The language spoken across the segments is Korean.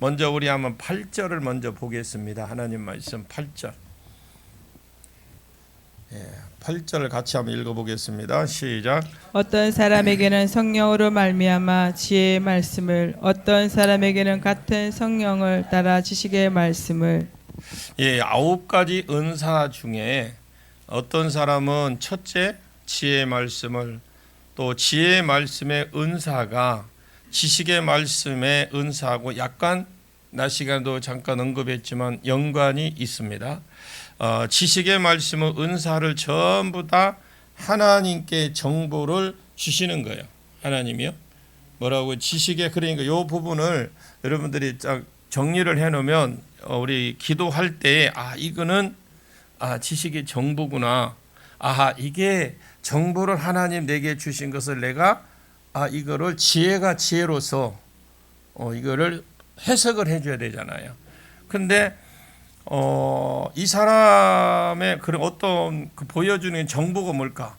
먼저 우리 한번 8절을 먼저 보겠습니다. 하나님 말씀 8절. 8절을 같이 한번 읽어보겠습니다. 시작. 어떤 사람에게는 성령으로 말미암아 지혜의 말씀을, 어떤 사람에게는 같은 성령을 따라 지식의 말씀을. 9가지 은사 중에 어떤 사람은 첫째 지혜의 말씀을, 또 지혜의 말씀의 은사가 지식의 말씀의 은사하고 약간 낮 시간도 잠깐 언급했지만 연관이 있습니다. 지식의 말씀은 은사를 전부 다 하나님께 정보를 주시는 거예요. 하나님이요. 뭐라고 지식의, 그러니까 이 부분을 여러분들이 딱 정리를 해놓으면 우리 기도할 때에 이거는 지식의 정보구나. 이게 정보를 하나님 내게 주신 것을 내가 이거를 지혜가 지혜로서 이거를 해석을 해줘야 되잖아요. 근데 이 사람의 그런 어떤 보여주는 정보가 뭘까?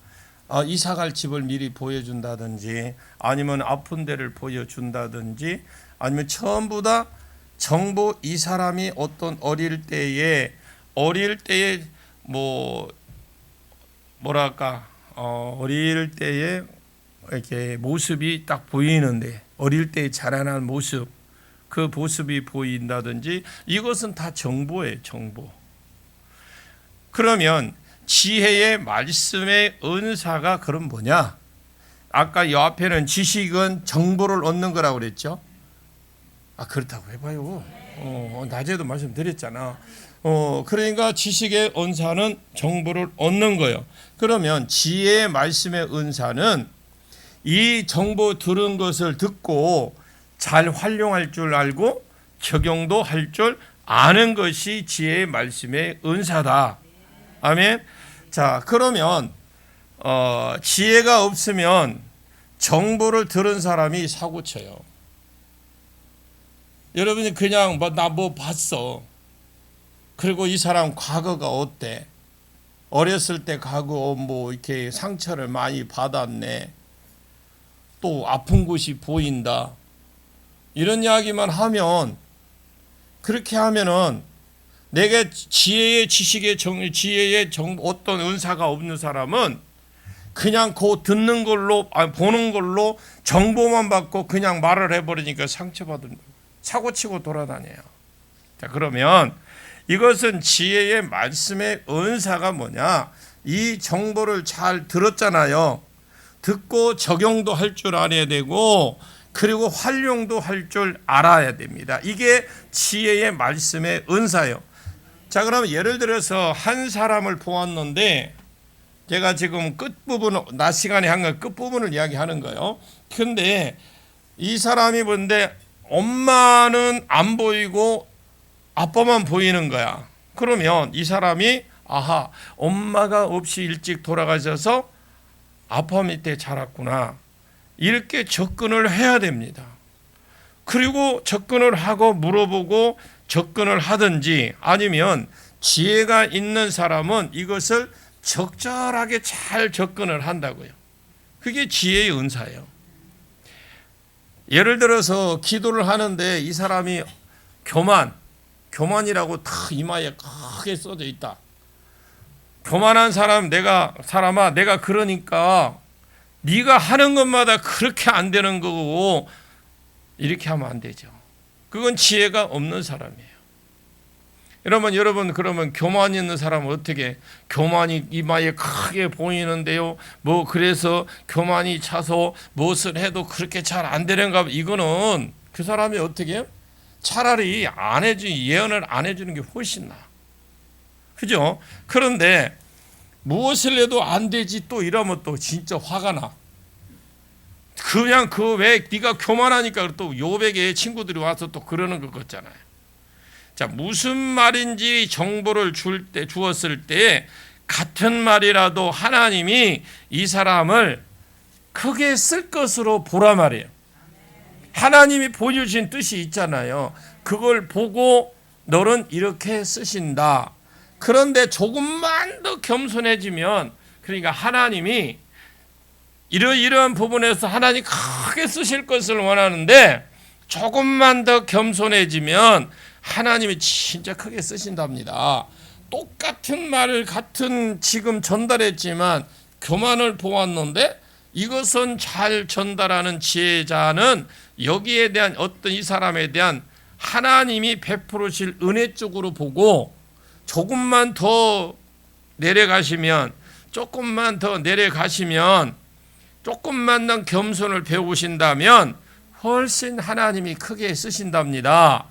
이사 갈 집을 미리 보여준다든지, 아니면 아픈 데를 보여준다든지, 아니면 전부 다 정보, 이 사람이 어떤 어릴 때에 어릴 때에 이렇게 모습이 딱 보이는데, 어릴 때 자라난 모습, 그 모습이 보인다든지, 이것은 다 정보예요, 정보. 그러면 지혜의 말씀의 은사가 그럼 뭐냐? 아까 이 앞에는 지식은 정보를 얻는 거라고 그랬죠? 그렇다고 해봐요. 낮에도 말씀드렸잖아. 그러니까 지식의 은사는 정보를 얻는 거예요. 그러면 지혜의 말씀의 은사는 이 정보 들은 것을 듣고 잘 활용할 줄 알고 적용도 할 줄 아는 것이 지혜의 말씀의 은사다. 아멘. 자, 그러면 지혜가 없으면 정보를 들은 사람이 사고쳐요. 여러분이 그냥 나 뭐 봤어. 그리고 이 사람 과거가 어때? 어렸을 때 과거 이렇게 상처를 많이 받았네. 또 아픈 곳이 보인다. 이런 이야기만 하면, 그렇게 하면은 내게 지혜의 지식의 지혜의 어떤 은사가 없는 사람은 그냥 그 듣는 걸로, 보는 걸로 정보만 받고 그냥 말을 해버리니까 상처받은, 사고치고 돌아다녀요. 자, 그러면 이것은 지혜의 말씀의 은사가 뭐냐? 이 정보를 잘 들었잖아요. 듣고 적용도 할 줄 알아야 되고, 그리고 활용도 할 줄 알아야 됩니다. 이게 지혜의 말씀의 은사예요. 자, 그럼 예를 들어서 한 사람을 보았는데, 제가 지금 끝부분, 낮 시간에 한 거 끝부분을 이야기하는 거예요. 근데 이 사람이 뭔데 엄마는 안 보이고 아빠만 보이는 거야. 그러면 이 사람이 엄마가 없이 일찍 돌아가셔서 아빠 밑에 자랐구나. 이렇게 접근을 해야 됩니다. 그리고 접근을 하고 물어보고 접근을 하든지, 아니면 지혜가 있는 사람은 이것을 적절하게 잘 접근을 한다고요. 그게 지혜의 은사예요. 예를 들어서 기도를 하는데 이 사람이 교만이라고 다 이마에 크게 써져 있다. 교만한 사람, 사람아, 내가 그러니까 네가 하는 것마다 그렇게 안 되는 거고, 이렇게 하면 안 되죠. 그건 지혜가 없는 사람이에요. 여러분 그러면 교만 있는 사람은 어떻게? 교만이 이마에 크게 보이는데요, 그래서 교만이 차서 무엇을 해도 그렇게 잘 안 되는가? 이거는 그 사람이 어떻게 해요? 차라리 예언을 안 해주는 게 훨씬 나아. 그죠? 그런데 무엇을 해도 안 되지 또 이러면 또 진짜 화가 나. 그냥 왜 네가 교만하니까 또 요백의 친구들이 와서 또 그러는 것 같잖아요. 자, 무슨 말인지 정보를 주었을 때 같은 말이라도 하나님이 이 사람을 크게 쓸 것으로 보라 말이에요. 하나님이 보여주신 뜻이 있잖아요. 그걸 보고 너는 이렇게 쓰신다. 그런데 조금만 더 겸손해지면, 그러니까 하나님이 이러한 부분에서 하나님 크게 쓰실 것을 원하는데 조금만 더 겸손해지면 하나님이 진짜 크게 쓰신답니다. 똑같은 말을 같은 지금 전달했지만 교만을 보았는데 이것은 잘 전달하는 지혜자는 여기에 대한 어떤 이 사람에 대한 하나님이 베풀으실 은혜 쪽으로 보고 조금만 더 내려가시면 조금만 더 겸손을 배우신다면 훨씬 하나님이 크게 쓰신답니다.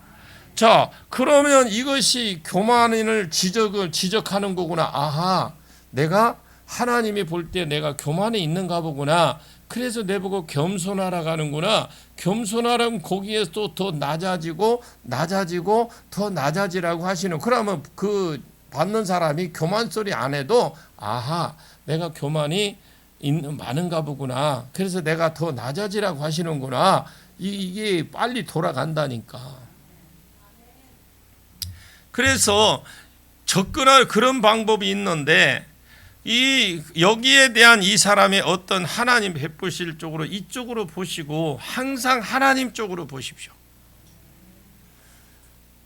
자, 그러면 이것이 교만을 지적하는 거구나. 아하, 내가 하나님이 볼 때 내가 교만에 있는가 보구나. 그래서 내보고 겸손하라 가는구나. 겸손하라면 거기에서 또 더 낮아지고 더 낮아지라고 하시는. 그러면 그 받는 사람이 교만 소리 안 해도 아하, 내가 교만이 많은가 보구나. 그래서 내가 더 낮아지라고 하시는구나. 이게 빨리 돌아간다니까. 그래서 접근할 그런 방법이 있는데 여기에 대한 이 사람의 어떤 하나님 베푸실 쪽으로 이쪽으로 보시고 항상 하나님 쪽으로 보십시오.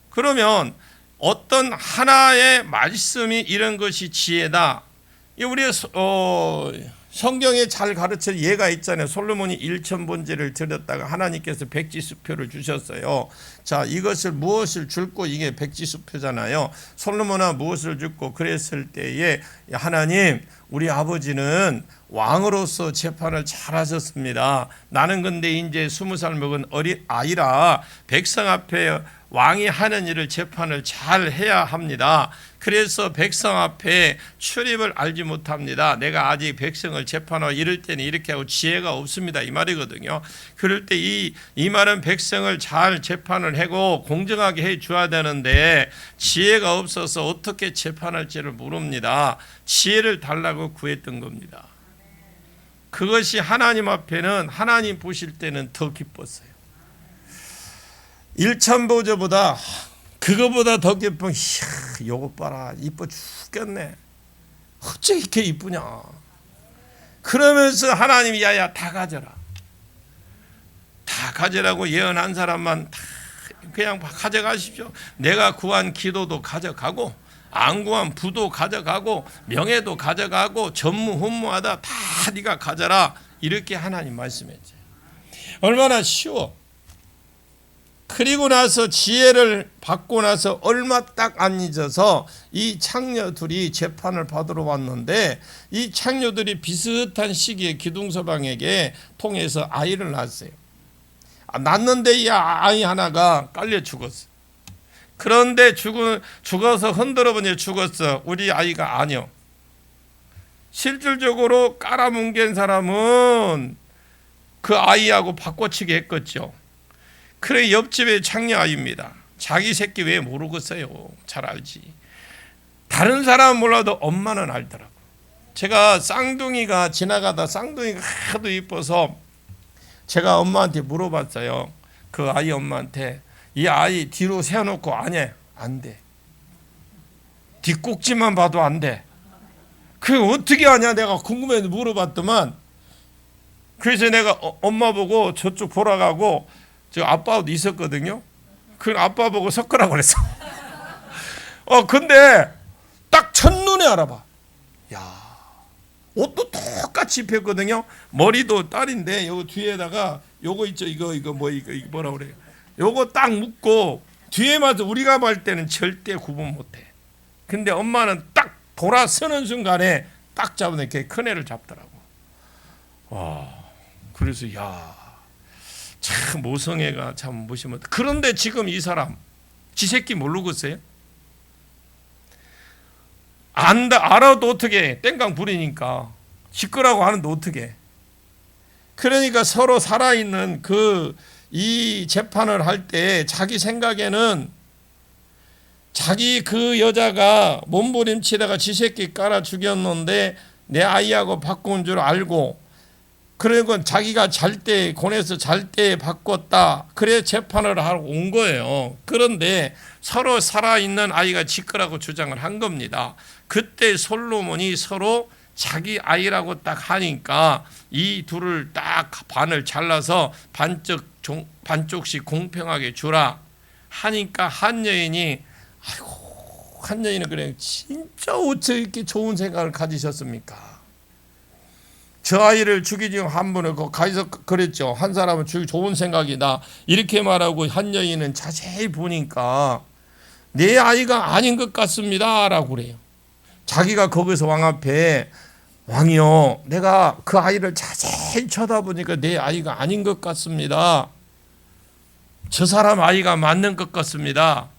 그러면 어떤 하나의 말씀이 이런 것이 지혜다. 우리 성경에 잘 가르쳐 예가 있잖아요. 솔로몬이 1,000번제를 드렸다가 하나님께서 백지수표를 주셨어요. 자, 이것을 무엇을 줄고 이게 백지수표잖아요. 솔로몬아 무엇을 줄고 그랬을 때에 하나님, 우리 아버지는 왕으로서 재판을 잘하셨습니다. 나는 근데 이제 20살 먹은 어린 아이라 백성 앞에 왕이 하는 일을 재판을 잘 해야 합니다. 그래서 백성 앞에 출입을 알지 못합니다. 내가 아직 백성을 재판하고 이럴 때는 이렇게 하고 지혜가 없습니다. 이 말이거든요. 그럴 때 이 말은 백성을 잘 재판을 하고 공정하게 해 줘야 되는데 지혜가 없어서 어떻게 재판할지를 모릅니다. 지혜를 달라고 구했던 겁니다. 그것이 하나님 앞에는 하나님 보실 때는 더 기뻤어요. 1,000보제보다 그거보다 더 기쁜 요거 봐라 이뻐 죽겠네. 어째 이렇게 이쁘냐. 그러면서 하나님이 야야 다 가져라. 다 가져라고 예언한 사람만 다 그냥 가져가십시오. 내가 구한 기도도 가져가고 안 구한 부도 가져가고 명예도 가져가고 전무후무하다 다 네가 가져라. 이렇게 하나님 말씀했죠. 얼마나 쉬워. 그리고 나서 지혜를 받고 나서 얼마 딱 안 잊어서 이 창녀들이 재판을 받으러 왔는데 이 창녀들이 비슷한 시기에 기둥서방에게 통해서 아이를 낳았어요. 낳는데 이 아이 하나가 깔려 죽었어요. 그런데 죽어서 흔들어보니 죽었어. 우리 아이가 아니요. 실질적으로 깔아뭉갠 사람은 그 아이하고 바꿔치기 했겠죠. 그래 옆집의 창녀 아이입니다. 자기 새끼 왜 모르겠어요. 잘 알지. 다른 사람은 몰라도 엄마는 알더라고. 제가 쌍둥이가 지나가다 쌍둥이가 하도 이뻐서 제가 엄마한테 물어봤어요. 그 아이 엄마한테 이 아이 뒤로 세워놓고 안 돼. 뒷꼭지만 봐도 안 돼. 그게 어떻게 하냐 내가 궁금해서 물어봤더만 그래서 내가 엄마 보고 저쪽 보라가고 저 아빠도 있었거든요. 그 아빠 보고 섞으라고 그랬어. 근데 딱 첫눈에 알아봐. 야, 옷도 똑같이 입혔거든요. 머리도 딸인데 요거 뒤에다가 요거 있죠. 이거 뭐라 그래요? 요거 딱 묶고 뒤에만 우리가 볼 때는 절대 구분 못해. 근데 엄마는 딱 돌아서는 순간에 딱 잡으면 이렇게 큰 애를 잡더라고. 와, 그래서 참 모성애가 참 무시못. 그런데 지금 이 사람 지 새끼 모르겠어요? 알아도 어떻게 땡깡 부리니까 시끄라고 하는데 어떻게? 그러니까 서로 살아있는 이 재판을 할 때 자기 생각에는 자기 그 여자가 몸부림치다가 지 새끼 깔아 죽였는데 내 아이하고 바꾼 줄 알고 그러니까 자기가 권해서 잘 때 바꿨다. 그래 재판을 하러 온 거예요. 그런데 서로 살아있는 아이가 지 거라고 주장을 한 겁니다. 그때 솔로몬이 서로 자기 아이라고 딱 하니까 이 둘을 딱 반을 잘라서 반쪽 반쪽씩 공평하게 주라 하니까 한 여인이 한 여인은 그래 진짜 어째 이렇게 좋은 생각을 가지셨습니까? 저 아이를 죽이지 한 분을 가서 그랬죠. 한 사람은 죽이 좋은 생각이다 이렇게 말하고 한 여인은 자세히 보니까 내 아이가 아닌 것 같습니다 라고 그래요. 자기가 거기서 왕 앞에 왕이요 내가 그 아이를 자세히 쳐다보니까 내 아이가 아닌 것 같습니다. 저 사람 아이가 맞는 것 같습니다.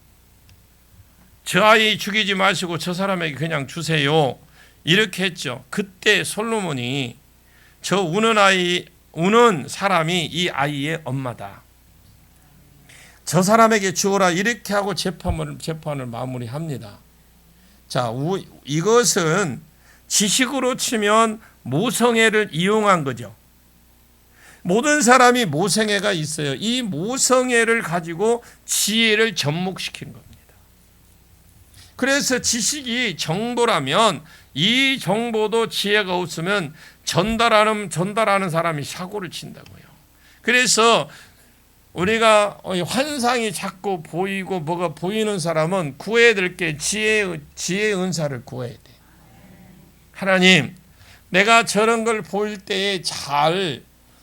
저 아이 죽이지 마시고 저 사람에게 그냥 주세요 이렇게 했죠. 그때 솔로몬이 저 우는 사람이 이 아이의 엄마다. 저 사람에게 주어라 이렇게 하고 재판을 마무리합니다. 자, 이것은 지식으로 치면 모성애를 이용한 거죠. 모든 사람이 모성애가 있어요. 이 모성애를 가지고 지혜를 접목시킨 겁니다. 그래서 지식이 정보라면 이 정보도 지혜가 없으면 전달하는 사람이 사고를 친다고요. 그래서 우리가 환상이 자꾸 보이고 뭐가 보이는 사람은 구해야 될 게 지혜의 은사를 구해야 돼. 하나님, 내가 저런 걸 보일 때에 잘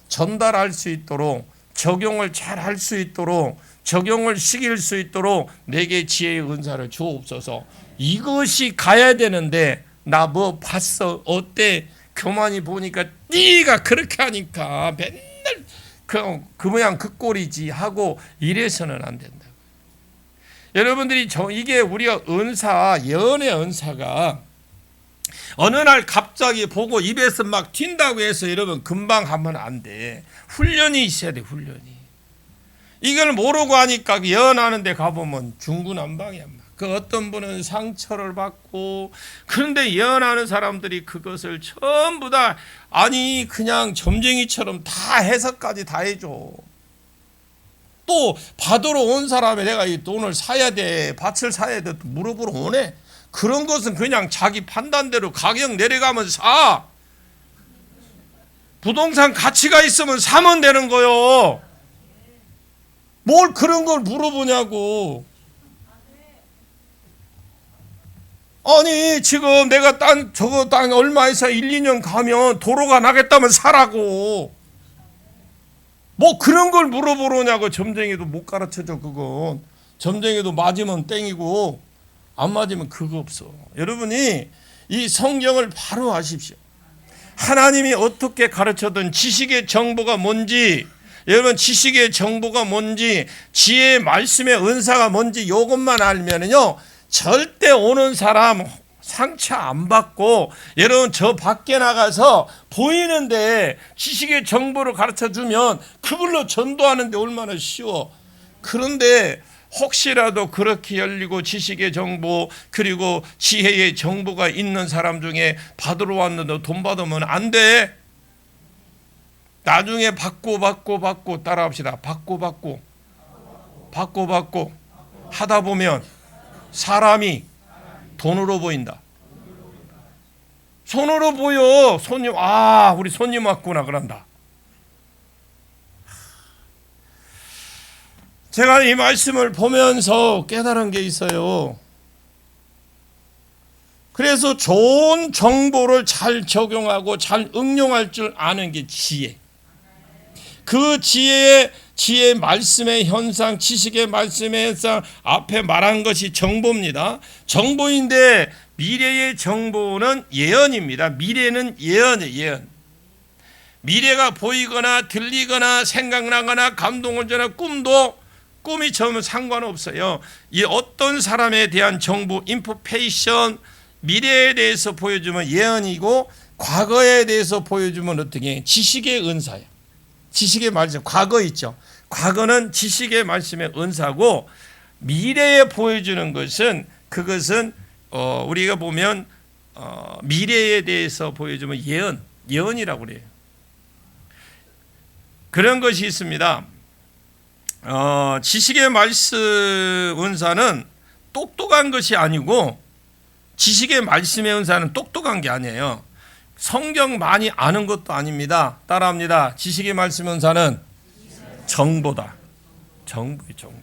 전달할 수 있도록 적용을 잘 할 수 있도록 적용을 시킬 수 있도록 내게 지혜의 은사를 주옵소서. 이것이 가야 되는데 나 뭐 봤어? 어때? 교만이 보니까 네가 그렇게 하니까 맨날 그 모양 그 꼴이지 하고 이래서는 안 된다. 여러분들이 이게 우리가 예언의 은사가 어느 날 갑자기 보고 입에서 막 튄다고 해서 여러분 금방 하면 안 돼. 훈련이 있어야 돼. 훈련이. 이걸 모르고 하니까 예언하는 데 가보면 중구난방이야. 그 어떤 분은 상처를 받고 그런데 예언하는 사람들이 그것을 전부 다 그냥 점쟁이처럼 다 해석까지 다 해줘. 또 받으러 온 사람이 내가 이 돈을 사야 돼 밭을 사야 돼 물어보러 오네. 그런 것은 그냥 자기 판단대로 가격 내려가면 사. 부동산 가치가 있으면 사면 되는 거요. 뭘 그런 걸 물어보냐고. 아니 지금 내가 저거 땅 얼마에서 1, 2년 가면 도로가 나겠다면 사라고. 뭐 그런 걸 물어보려냐고. 점쟁이도 못 가르쳐줘. 그건 점쟁이도 맞으면 땡이고 안 맞으면 그거 없어. 여러분이 이 성경을 바로 아십시오. 하나님이 어떻게 가르쳐든 지식의 정보가 뭔지, 여러분 지식의 정보가 뭔지, 지혜의 말씀의 은사가 뭔지 이것만 알면은요 절대 오는 사람 상처 안 받고, 여러분 저 밖에 나가서 보이는데 지식의 정보를 가르쳐주면 그걸로 전도하는데 얼마나 쉬워. 그런데 혹시라도 그렇게 열리고 지식의 정보 그리고 지혜의 정보가 있는 사람 중에 받으러 왔는데 돈 받으면 안 돼. 나중에 받고 따라합시다. 받고 하다 보면 사람이 돈으로 보인다. 손으로 보여. 손님, 우리 손님 왔구나 그런다. 제가 이 말씀을 보면서 깨달은 게 있어요. 그래서 좋은 정보를 잘 적용하고 잘 응용할 줄 아는 게 지혜. 그 지혜의 말씀의 현상, 지식의 말씀의 현상 앞에 말한 것이 정보입니다. 정보인데 미래의 정보는 예언입니다. 미래는 예언이에요. 예언. 미래가 보이거나 들리거나 생각나거나 감동을 주거나 꿈이 전혀 상관없어요. 이 어떤 사람에 대한 정보, 인포페이션, 미래에 대해서 보여주면 예언이고 과거에 대해서 보여주면 어떻게 지식의 은사예요. 지식의 말씀, 과거 있죠. 과거는 지식의 말씀의 은사고 미래에 보여주는 것은 그것은 우리가 보면 미래에 대해서 보여주면 예언이라고 그래요. 그런 것이 있습니다. 지식의 말씀 은사는 똑똑한 것이 아니고 지식의 말씀의 은사는 똑똑한 게 아니에요. 성경 많이 아는 것도 아닙니다. 따라합니다. 지식의 말씀 은사는 정보다. 정보의 정보.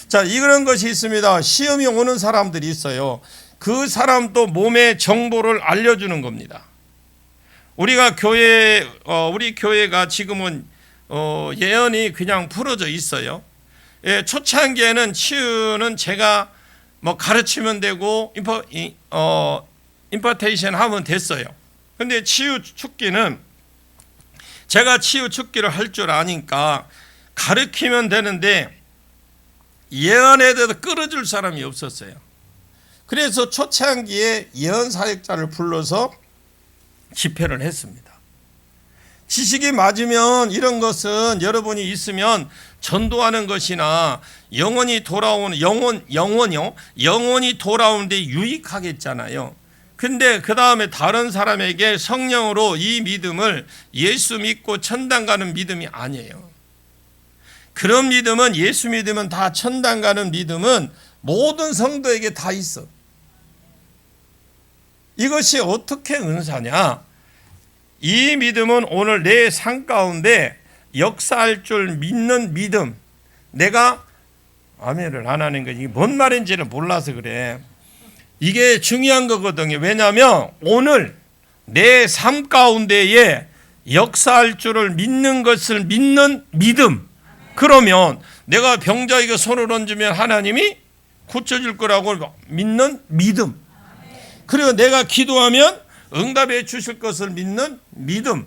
자, 이런 것이 있습니다. 시험이 오는 사람들이 있어요. 그 사람도 몸의 정보를 알려주는 겁니다. 우리가 우리 교회가 지금은 예언이 그냥 풀어져 있어요. 예, 초창기에는 치유는 제가 뭐 가르치면 되고 임파테이션 하면 됐어요. 근데 치유 축기는 제가 치유 축기를 할 줄 아니까 가르치면 되는데 예언에 대해서 끌어줄 사람이 없었어요. 그래서 초창기에 예언 사역자를 불러서 집회를 했습니다. 지식이 맞으면 이런 것은 여러분이 있으면 전도하는 것이나 영혼이 돌아오는 영혼이 돌아오는데 유익하겠잖아요. 근데 그 다음에 다른 사람에게 성령으로 이 믿음을 예수 믿고 천당 가는 믿음이 아니에요. 그런 믿음은 예수 믿으면 다 천당 가는 믿음은 모든 성도에게 다 있어. 이것이 어떻게 은사냐? 이 믿음은 오늘 내 삶 가운데 역사할 줄 믿는 믿음. 내가 아멘을 안 하는 거지. 이게 뭔 말인지를 몰라서 그래. 이게 중요한 거거든요. 왜냐하면 오늘 내 삶 가운데에 역사할 줄을 믿는 것을 믿는 믿음. 그러면 내가 병자에게 손을 얹으면 하나님이 고쳐줄 거라고 믿는 믿음. 그리고 내가 기도하면 응답해 주실 것을 믿는 믿음.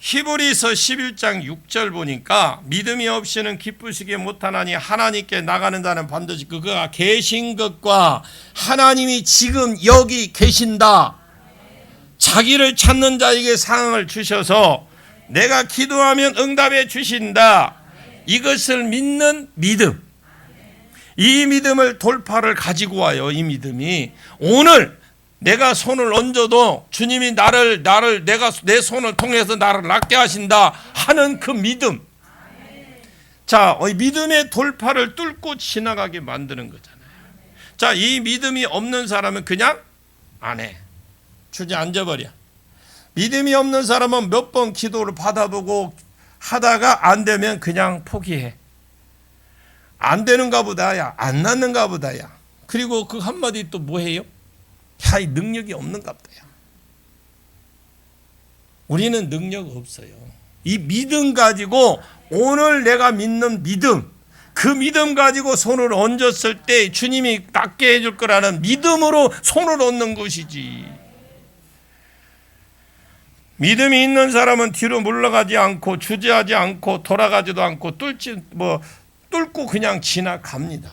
히브리서 11장 6절 보니까 믿음이 없이는 기쁘시게 못하나니 하나님께 나가는 자는 반드시 그가 계신 것과 하나님이 지금 여기 계신다. 자기를 찾는 자에게 상을 주셔서 내가 기도하면 응답해 주신다. 이것을 믿는 믿음. 이 믿음을 돌파를 가지고 와요. 이 믿음이 오늘 내가 손을 얹어도 주님이 내가 내 손을 통해서 나를 낫게 하신다 하는 그 믿음. 자, 믿음의 돌파를 뚫고 지나가게 만드는 거잖아요. 자, 이 믿음이 없는 사람은 그냥 안 해. 주저앉아버려. 믿음이 없는 사람은 몇 번 기도를 받아보고 하다가 안 되면 그냥 포기해. 안 되는가 보다야, 안 낫는가 보다야. 그리고 그 한마디 또 뭐 해요? 야, 이 능력이 없는가 보다야. 우리는 능력 없어요. 이 믿음 가지고 오늘 내가 믿는 믿음, 그 믿음 가지고 손을 얹었을 때 주님이 낫게 해줄 거라는 믿음으로 손을 얹는 것이지. 믿음이 있는 사람은 뒤로 물러가지 않고 주저하지 않고 돌아가지도 않고 뚫고 그냥 지나갑니다.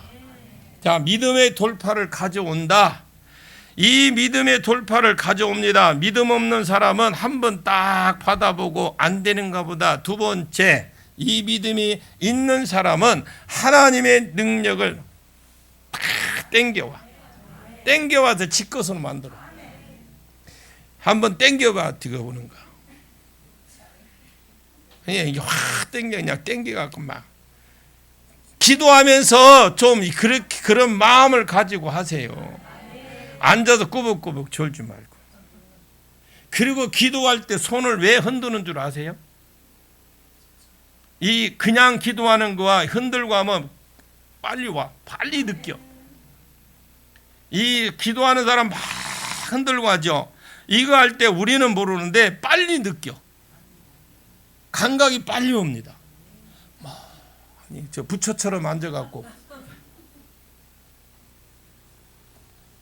자, 믿음의 돌파를 가져온다. 이 믿음의 돌파를 가져옵니다. 믿음 없는 사람은 한번 딱 받아보고 안 되는가 보다. 두 번째, 이 믿음이 있는 사람은 하나님의 능력을 딱 땡겨와서 지 것으로 만들어. 한번 땡겨봐. 어떻게 보는가. 그냥 이게 확 그냥 땡겨갖고 막 기도하면서 좀 그런 마음을 가지고 하세요. 앉아서 꾸벅꾸벅 졸지 말고. 그리고 기도할 때 손을 왜 흔드는 줄 아세요? 이 그냥 기도하는 거와 흔들고 하면 빨리 와. 빨리 느껴. 이 기도하는 사람 막 흔들고 하죠. 이거 할 때 우리는 모르는데 빨리 느껴. 감각이 빨리 옵니다. 저 부처처럼 앉아갖고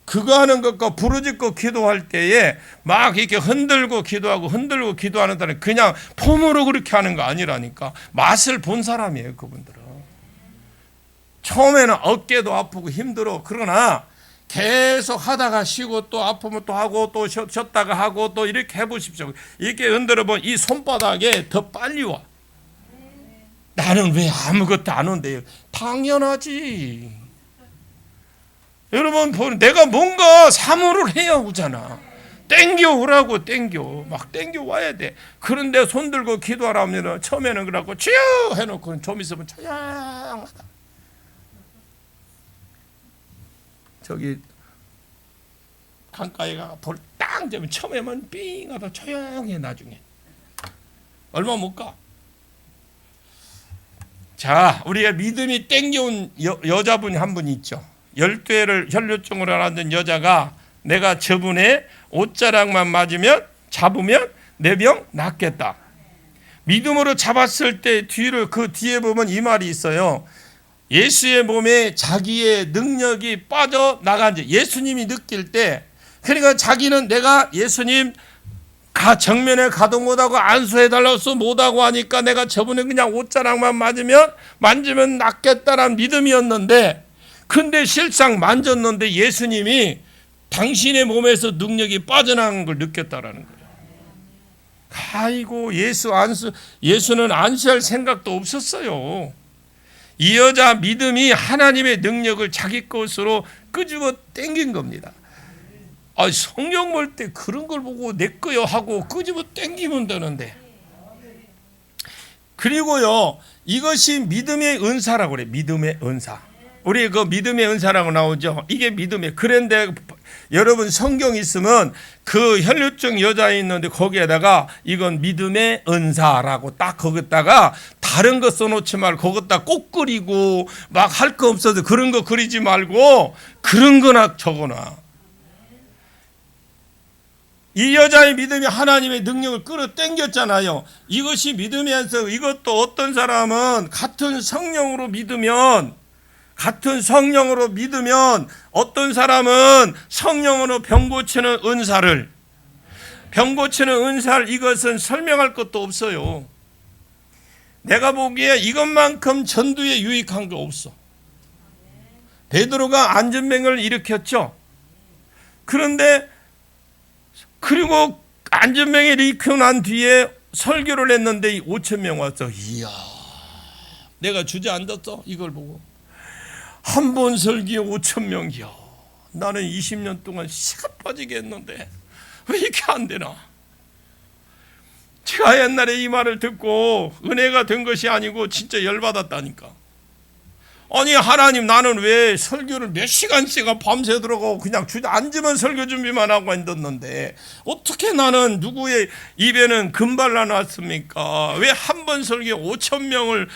그거 하는 것과 부르짖고 기도할 때에 막 이렇게 흔들고 기도하는 사람이 그냥 폼으로 그렇게 하는 거 아니라니까. 맛을 본 사람이에요. 그분들은 처음에는 어깨도 아프고 힘들어. 그러나 계속 하다가 쉬고 또 아프면 또 하고 또 쉬었다가 하고 또 이렇게 해보십시오. 이렇게 흔들어 보면 이 손바닥에 더 빨리 와. 나는 왜 아무것도 안 온대요? 당연하지. 여러분, 내가 뭔가 사물을 해야 오잖아. 땡겨오라고 막 땡겨와야 돼. 그런데 손 들고 기도하라면 처음에는 그러고 쭉 해놓고 좀 있으면 조용하다. 저기 강가에 가 돌 땅 되면 처음에만 삥 하다 조용해. 나중에 얼마 못 가. 자, 우리가 믿음이 땡겨온 여자분이 한 분 있죠. 열뇌를 혈류증으로 앓는 여자가 내가 저분의 옷자락만 잡으면 내 병 낫겠다. 믿음으로 잡았을 때 그 뒤에 보면 이 말이 있어요. 예수의 몸에 자기의 능력이 빠져나간 지 예수님이 느낄 때, 그러니까 자기는 내가 예수님 정면에 가도 못하고 안수해달라고 못하고 하니까 내가 저분에 그냥 옷자락만 만지면 낫겠다라는 믿음이었는데, 근데 실상 만졌는데 예수님이 당신의 몸에서 능력이 빠져나간 걸 느꼈다라는 거예요. 아이고, 예수는 안수할 생각도 없었어요. 이 여자 믿음이 하나님의 능력을 자기 것으로 끄집어 당긴 겁니다. 성경 볼 때 그런 걸 보고 내 거요 하고 끄집어 당기면 되는데. 그리고요, 이것이 믿음의 은사라고 그래. 믿음의 은사. 우리 그 믿음의 은사라고 나오죠. 이게 믿음의. 그런데 여러분 성경 있으면 그 혈류증 여자에 있는데 거기에다가 이건 믿음의 은사라고 딱 거기다가 다른 거 써놓지 말고 거기다 꼭 그리고 막 할 거 없어도 그런 거 그리지 말고 그런 거나 적어놔. 이 여자의 믿음이 하나님의 능력을 끌어당겼잖아요. 이것이 믿으면서 이것도 어떤 사람은 같은 성령으로 믿으면 어떤 사람은 성령으로 병 고치는 은사를 이것은 설명할 것도 없어요. 내가 보기에 이것만큼 전도에 유익한 거 없어. 베드로가 안전병을 일으켰죠. 그리고 안전병을 일으키고 난 뒤에 설교를 했는데 5,000명 왔어. 이야, 내가 주저앉았어. 이걸 보고 한 번 설교에 5,000명이야. 나는 20년 동안 시간 빠지게 했는데 왜 이렇게 안 되나? 제가 옛날에 이 말을 듣고 은혜가 된 것이 아니고 진짜 열받았다니까. 아니, 하나님, 나는 왜 설교를 몇 시간씩 밤새 들어가고 그냥 앉으면 설교 준비만 하고 앉았는데 어떻게 나는 누구의 입에는 금발 나놨습니까? 왜 한 번 설교에 5,000명을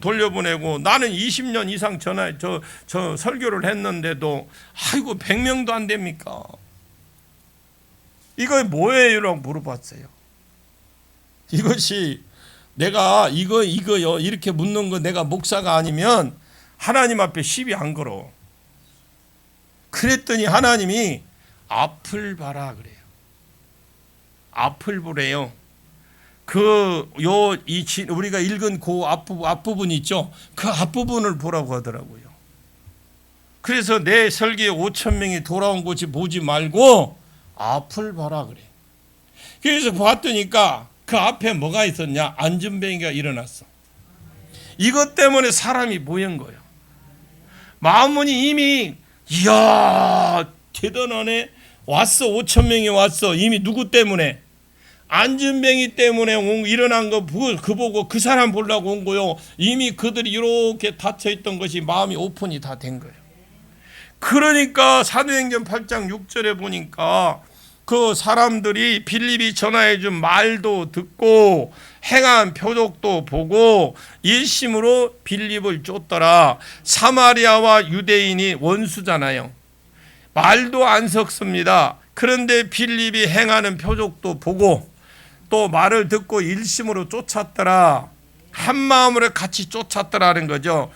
돌려보내고 나는 20년 이상 저 설교를 했는데도 아이고 100명도 안 됩니까? 이거 뭐예요? 라고 물어봤어요. 이것이 내가 이거요 이렇게 묻는 거 내가 목사가 아니면 하나님 앞에 시비 안 걸어. 그랬더니 하나님이 앞을 봐라 그래요. 앞을 보래요. 우리가 읽은 그 앞부분 있죠. 그 앞부분을 보라고 하더라고요. 그래서 내 설교에 5,000명이 돌아온 곳이 보지 말고 앞을 봐라 그래. 그래서 봤더니까 그 앞에 뭐가 있었냐? 안전뱅이가 일어났어. 이것 때문에 사람이 모인 거예요. 마음은 이미 이야 대단하네. 왔어. 5,000명이 왔어. 이미 누구 때문에? 안전뱅이 때문에 일어난 거 보고 그 사람 보려고 온 거요. 이미 그들이 이렇게 닫혀있던 것이 마음이 오픈이 다 된 거예요. 그러니까 사도행전 8장 6절에 보니까 그 사람들이 빌립이 전하해준 말도 듣고 행한 표적도 보고 일심으로 빌립을 쫓더라. 사마리아와 유대인이 원수잖아요. 말도 안 섞습니다. 그런데 빌립이 행하는 표적도 보고 또 말을 듣고 일심으로 쫓았더라. 한 마음으로 같이 쫓았더라는 거죠.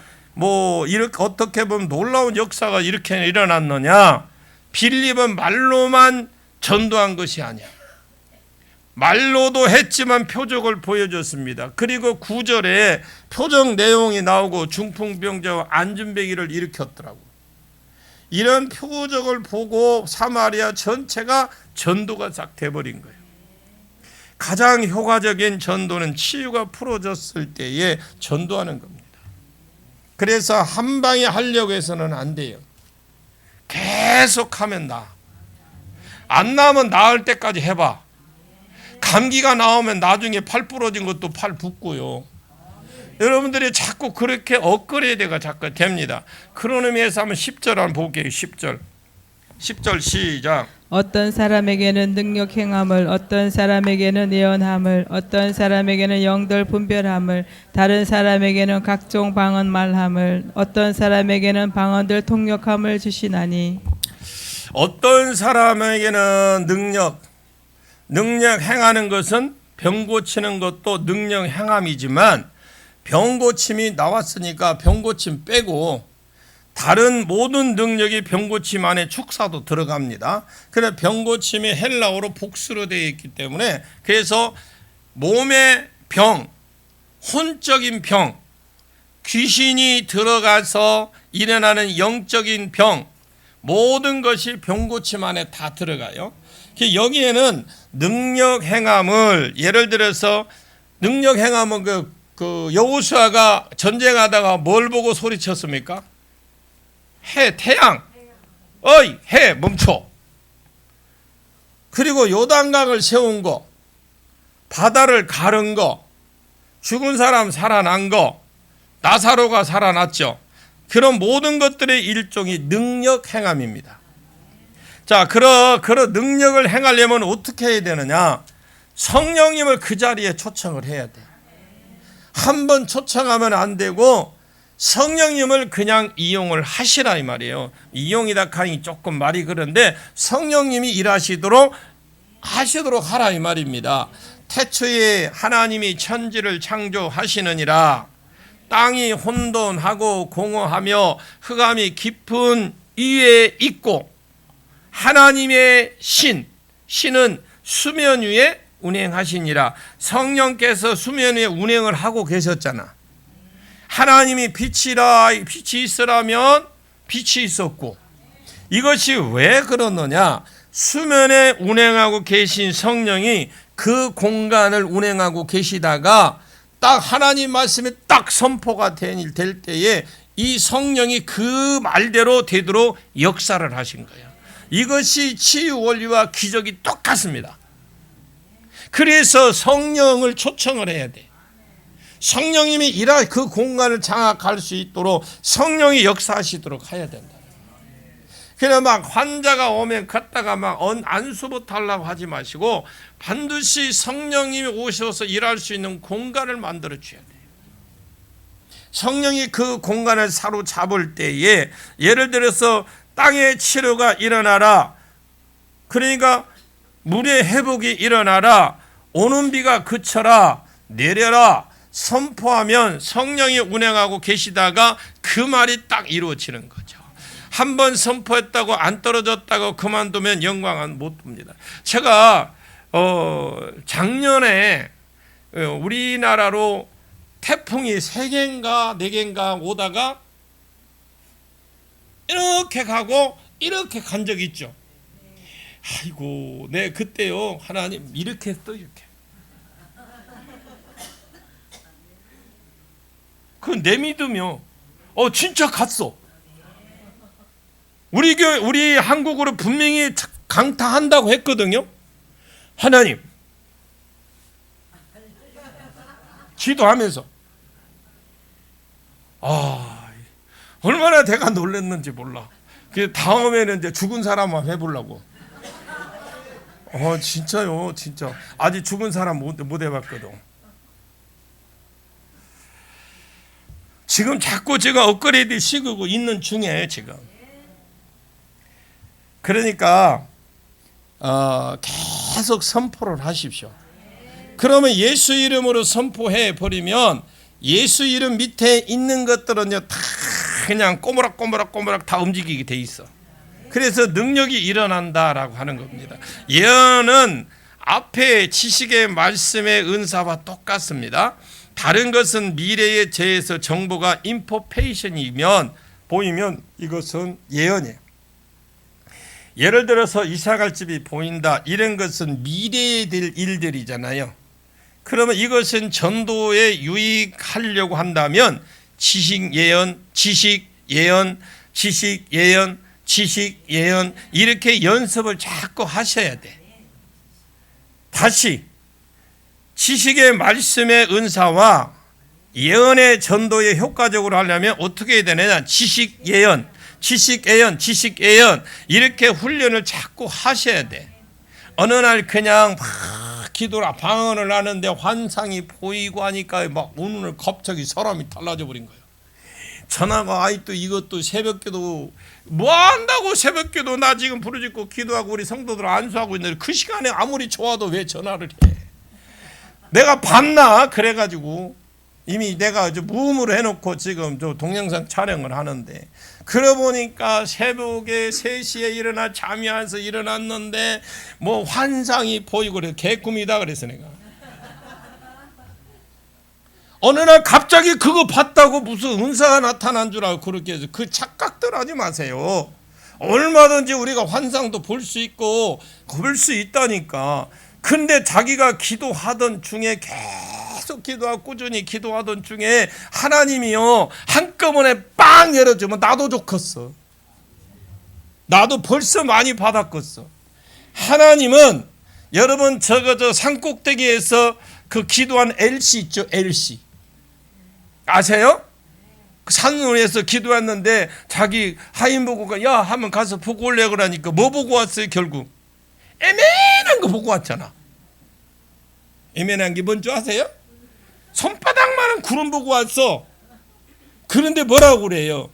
이렇게 어떻게 보면 놀라운 역사가 이렇게 일어났느냐? 빌립은 말로만 전도한 것이 아니야. 말로도 했지만 표적을 보여줬습니다. 그리고 9절에 표적 내용이 나오고 중풍병자와 안전뱅이를 일으켰더라고. 이런 표적을 보고 사마리아 전체가 전도가 싹 돼버린 거예요. 가장 효과적인 전도는 치유가 풀어졌을 때에 전도하는 겁니다. 그래서 한 방에 하려고 해서는 안 돼요. 계속하면 안 나으면 나을 때까지 해봐. 감기가 나오면 나중에 팔 부러진 것도 팔 붓고요. 여러분들이 자꾸 그렇게 엇거려야 됩니다. 그런 의미에서 한번 10절 한번 볼게요. 10절. 10절 시작. 어떤 사람에게는 능력 행함을, 어떤 사람에게는 예언함을, 어떤 사람에게는 영들 분별함을, 다른 사람에게는 각종 방언 말함을, 어떤 사람에게는 방언들 통역함을 주시나니. 어떤 사람에게는 능력 행하는 것은 병 고치는 것도 능력 행함이지만 병 고침이 나왔으니까 병 고침 빼고 다른 모든 능력이 병고침 안에 축사도 들어갑니다. 그래서 병고침이 헬라어로 복수로 되어 있기 때문에 그래서 몸의 병, 혼적인 병, 귀신이 들어가서 일어나는 영적인 병, 모든 것이 병고침 안에 다 들어가요. 여기에는 능력 행함을 예를 들어서 능력 행함은 그 여호수아가 전쟁하다가 뭘 보고 소리쳤습니까? 해, 태양, 어이, 해, 멈춰. 그리고 요단강을 세운 거, 바다를 가른 거, 죽은 사람 살아난 거, 나사로가 살아났죠. 그런 모든 것들의 일종이 능력 행함입니다. 자, 그런 능력을 행하려면 어떻게 해야 되느냐? 성령님을 그 자리에 초청을 해야 돼. 한 번 초청하면 안 되고 성령님을 그냥 이용을 하시라 이 말이에요. 이용이다 하니 조금 말이 그런데 성령님이 일하시도록 하라 이 말입니다. 태초에 하나님이 천지를 창조하시느니라. 땅이 혼돈하고 공허하며 흑암이 깊은 위에 있고 하나님의 신은 수면 위에 운행하시니라. 성령께서 수면 위에 운행을 하고 계셨잖아. 하나님이 빛이 있으라면 빛이 있었고 이것이 왜 그러느냐? 수면에 운행하고 계신 성령이 그 공간을 운행하고 계시다가 딱 하나님 말씀이 딱 선포가 될 때에 이 성령이 그 말대로 되도록 역사를 하신 거예요. 이것이 치유 원리와 기적이 똑같습니다. 그래서 성령을 초청을 해야 돼. 성령님이 그 공간을 장악할 수 있도록 성령이 역사하시도록 해야 된다. 그냥 막 환자가 오면 갔다가 막 안수부터 하려고 하지 마시고 반드시 성령님이 오셔서 일할 수 있는 공간을 만들어 줘야 돼요. 성령이 그 공간을 사로잡을 때에 예를 들어서 땅의 치료가 일어나라. 그러니까 물의 회복이 일어나라. 오는 비가 그쳐라. 내려라. 선포하면 성령이 운행하고 계시다가 그 말이 딱 이루어지는 거죠. 한번 선포했다고 안 떨어졌다고 그만두면 영광은 못 봅니다. 제가 작년에 우리나라로 태풍이 3개인가 4개인가 오다가 이렇게 가고 이렇게 간 적이 있죠. 아이고, 네 그때요 하나님 이렇게 또 이렇게. 그 내 믿으며 진짜 갔어. 우리 한국으로 분명히 강타한다고 했거든요. 하나님 기도하면서 얼마나 내가 놀랐는지 몰라. 그 다음에는 이제 죽은 사람만 해보려고. 진짜요, 진짜 아직 죽은 사람 못 해봤거든. 지금 자꾸 제가 업그레이드 시키고 있는 중에 지금. 그러니까 계속 선포를 하십시오. 그러면 예수 이름으로 선포해 버리면 예수 이름 밑에 있는 것들은요 다 그냥 꼬무락꼬무락 다 움직이게 돼 있어. 그래서 능력이 일어난다라고 하는 겁니다. 예언은 앞에 지식의 말씀의 은사와 똑같습니다. 다른 것은 미래에 대해서 정보가 인포페이션이면 보이면 이것은 예언이에요. 예를 들어서 이사갈 집이 보인다. 이런 것은 미래에 될 일들이잖아요. 그러면 이것은 전도에 유익하려고 한다면 지식 예언, 지식 예언, 지식 예언, 지식 예언 이렇게 연습을 자꾸 하셔야 돼. 다시 지식의 말씀의 은사와 예언의 전도에 효과적으로 하려면 어떻게 해야 되느냐? 지식 예언, 지식애연 이렇게 훈련을 자꾸 하셔야 돼. 어느 날 그냥 막 기도라 방언을 하는데 환상이 보이고 하니까 막 오늘 갑자기 사람이 달라져 버린 거예요. 전화가 아이 또 이것도 새벽기도 뭐 한다고 새벽기도 나 지금 부르짖고 기도하고 우리 성도들 안수하고 있는데 그 시간에 아무리 좋아도 왜 전화를 해? 내가 봤나? 그래가지고 이미 내가 무음으로 해놓고 지금 저 동영상 촬영을 하는데 그러고 보니까 새벽에 3시에 일어나 잠이 안서 일어났는데 뭐 환상이 보이고 그래. 개꿈이다 그래서 내가 어느 날 갑자기 그거 봤다고 무슨 은사가 나타난 줄 알고 그렇게 해서 그 착각들 하지 마세요. 얼마든지 우리가 환상도 볼 수 있고 볼 수 있다니까. 근데 자기가 기도하던 중에 계속 기도하고 꾸준히 기도하던 중에 하나님이요 한꺼번에 빵 열어주면 나도 좋겠어. 나도 벌써 많이 받았겠어. 하나님은 여러분 저 산꼭대기에서 그 기도한 엘씨 있죠? 엘씨 아세요? 산 위에서 기도했는데 자기 하인 보고 야 하면 가서 보고 올래 그러니까 뭐 보고 왔어요? 결국 애매한 거 보고 왔잖아. 애매한 게 뭔지 아세요? 손바닥만한 구름 보고 왔어. 그런데 뭐라고 그래요?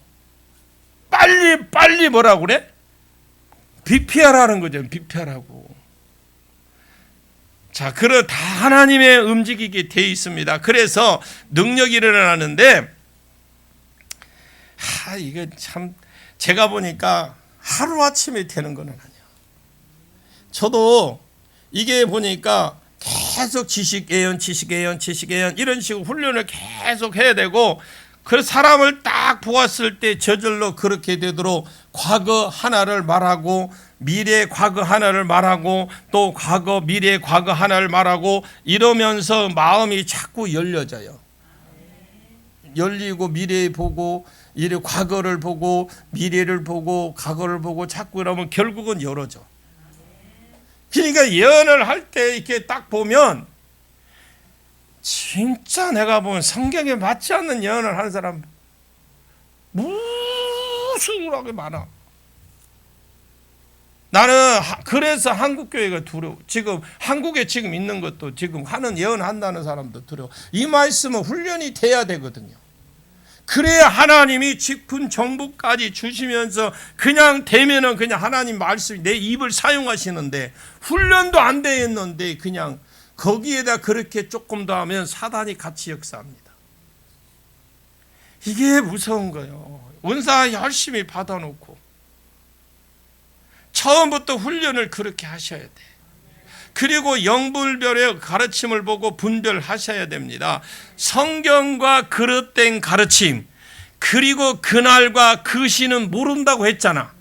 빨리 뭐라고 그래? 비피하라는 거죠. 비피하라고. 자, 다 하나님의 움직이게 돼 있습니다. 그래서 능력이 일어나는데, 이거 참, 제가 보니까 하루아침에 되는 건 아니야. 저도 이게 보니까 계속 지식애연 이런 식으로 훈련을 계속 해야 되고, 그 사람을 딱 보았을 때 저절로 그렇게 되도록 과거 하나를 말하고 미래 과거 하나를 말하고 또 과거 미래 과거 하나를 말하고 이러면서 마음이 자꾸 열려져요. 열리고 미래 보고 이래 과거를 보고 미래를 보고 과거를 보고 자꾸 이러면 결국은 열어져. 그러니까 예언을 할 때 이렇게 딱 보면 진짜 내가 보면 성경에 맞지 않는 예언을 하는 사람 무수하게 많아. 나는 그래서 한국교회가 두려워. 지금 한국에 지금 있는 것도 지금 하는 예언한다는 사람도 두려워. 이 말씀은 훈련이 돼야 되거든요. 그래야 하나님이 깊은 정보까지 주시면서 그냥 되면은 그냥 하나님 말씀이 내 입을 사용하시는데 훈련도 안 돼 있는데 그냥 거기에다 그렇게 조금 더 하면 사단이 같이 역사합니다. 이게 무서운 거예요. 은사 열심히 받아놓고 처음부터 훈련을 그렇게 하셔야 돼. 그리고 영분별의 가르침을 보고 분별하셔야 됩니다. 성경과 그릇된 가르침, 그리고 그날과 그 시는 모른다고 했잖아.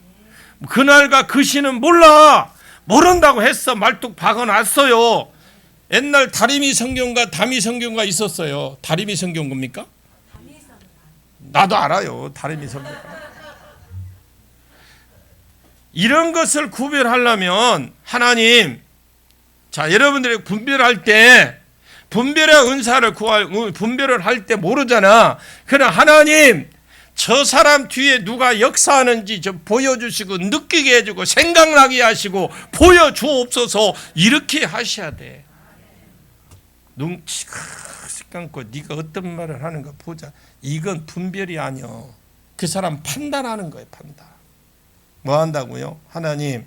그날과 그 시는 모른다고 했어. 말뚝 박아놨어요. 옛날 다리미 성경과 다미 성경과 있었어요. 다리미 성경 겁니까? 나도 알아요. 다리미 성경. 이런 것을 구별하려면 하나님, 자, 여러분들이 분별할 때 분별의 은사를 분별을 할 때 모르잖아. 그러나 하나님, 저 사람 뒤에 누가 역사하는지 좀 보여주시고 느끼게 해주고 생각나게 하시고 보여주옵소서. 이렇게 하셔야 돼. 눈치 감고 네가 어떤 말을 하는가 보자. 이건 분별이 아니요. 그 사람 판단하는 거예요. 판단. 뭐 한다고요? 하나님,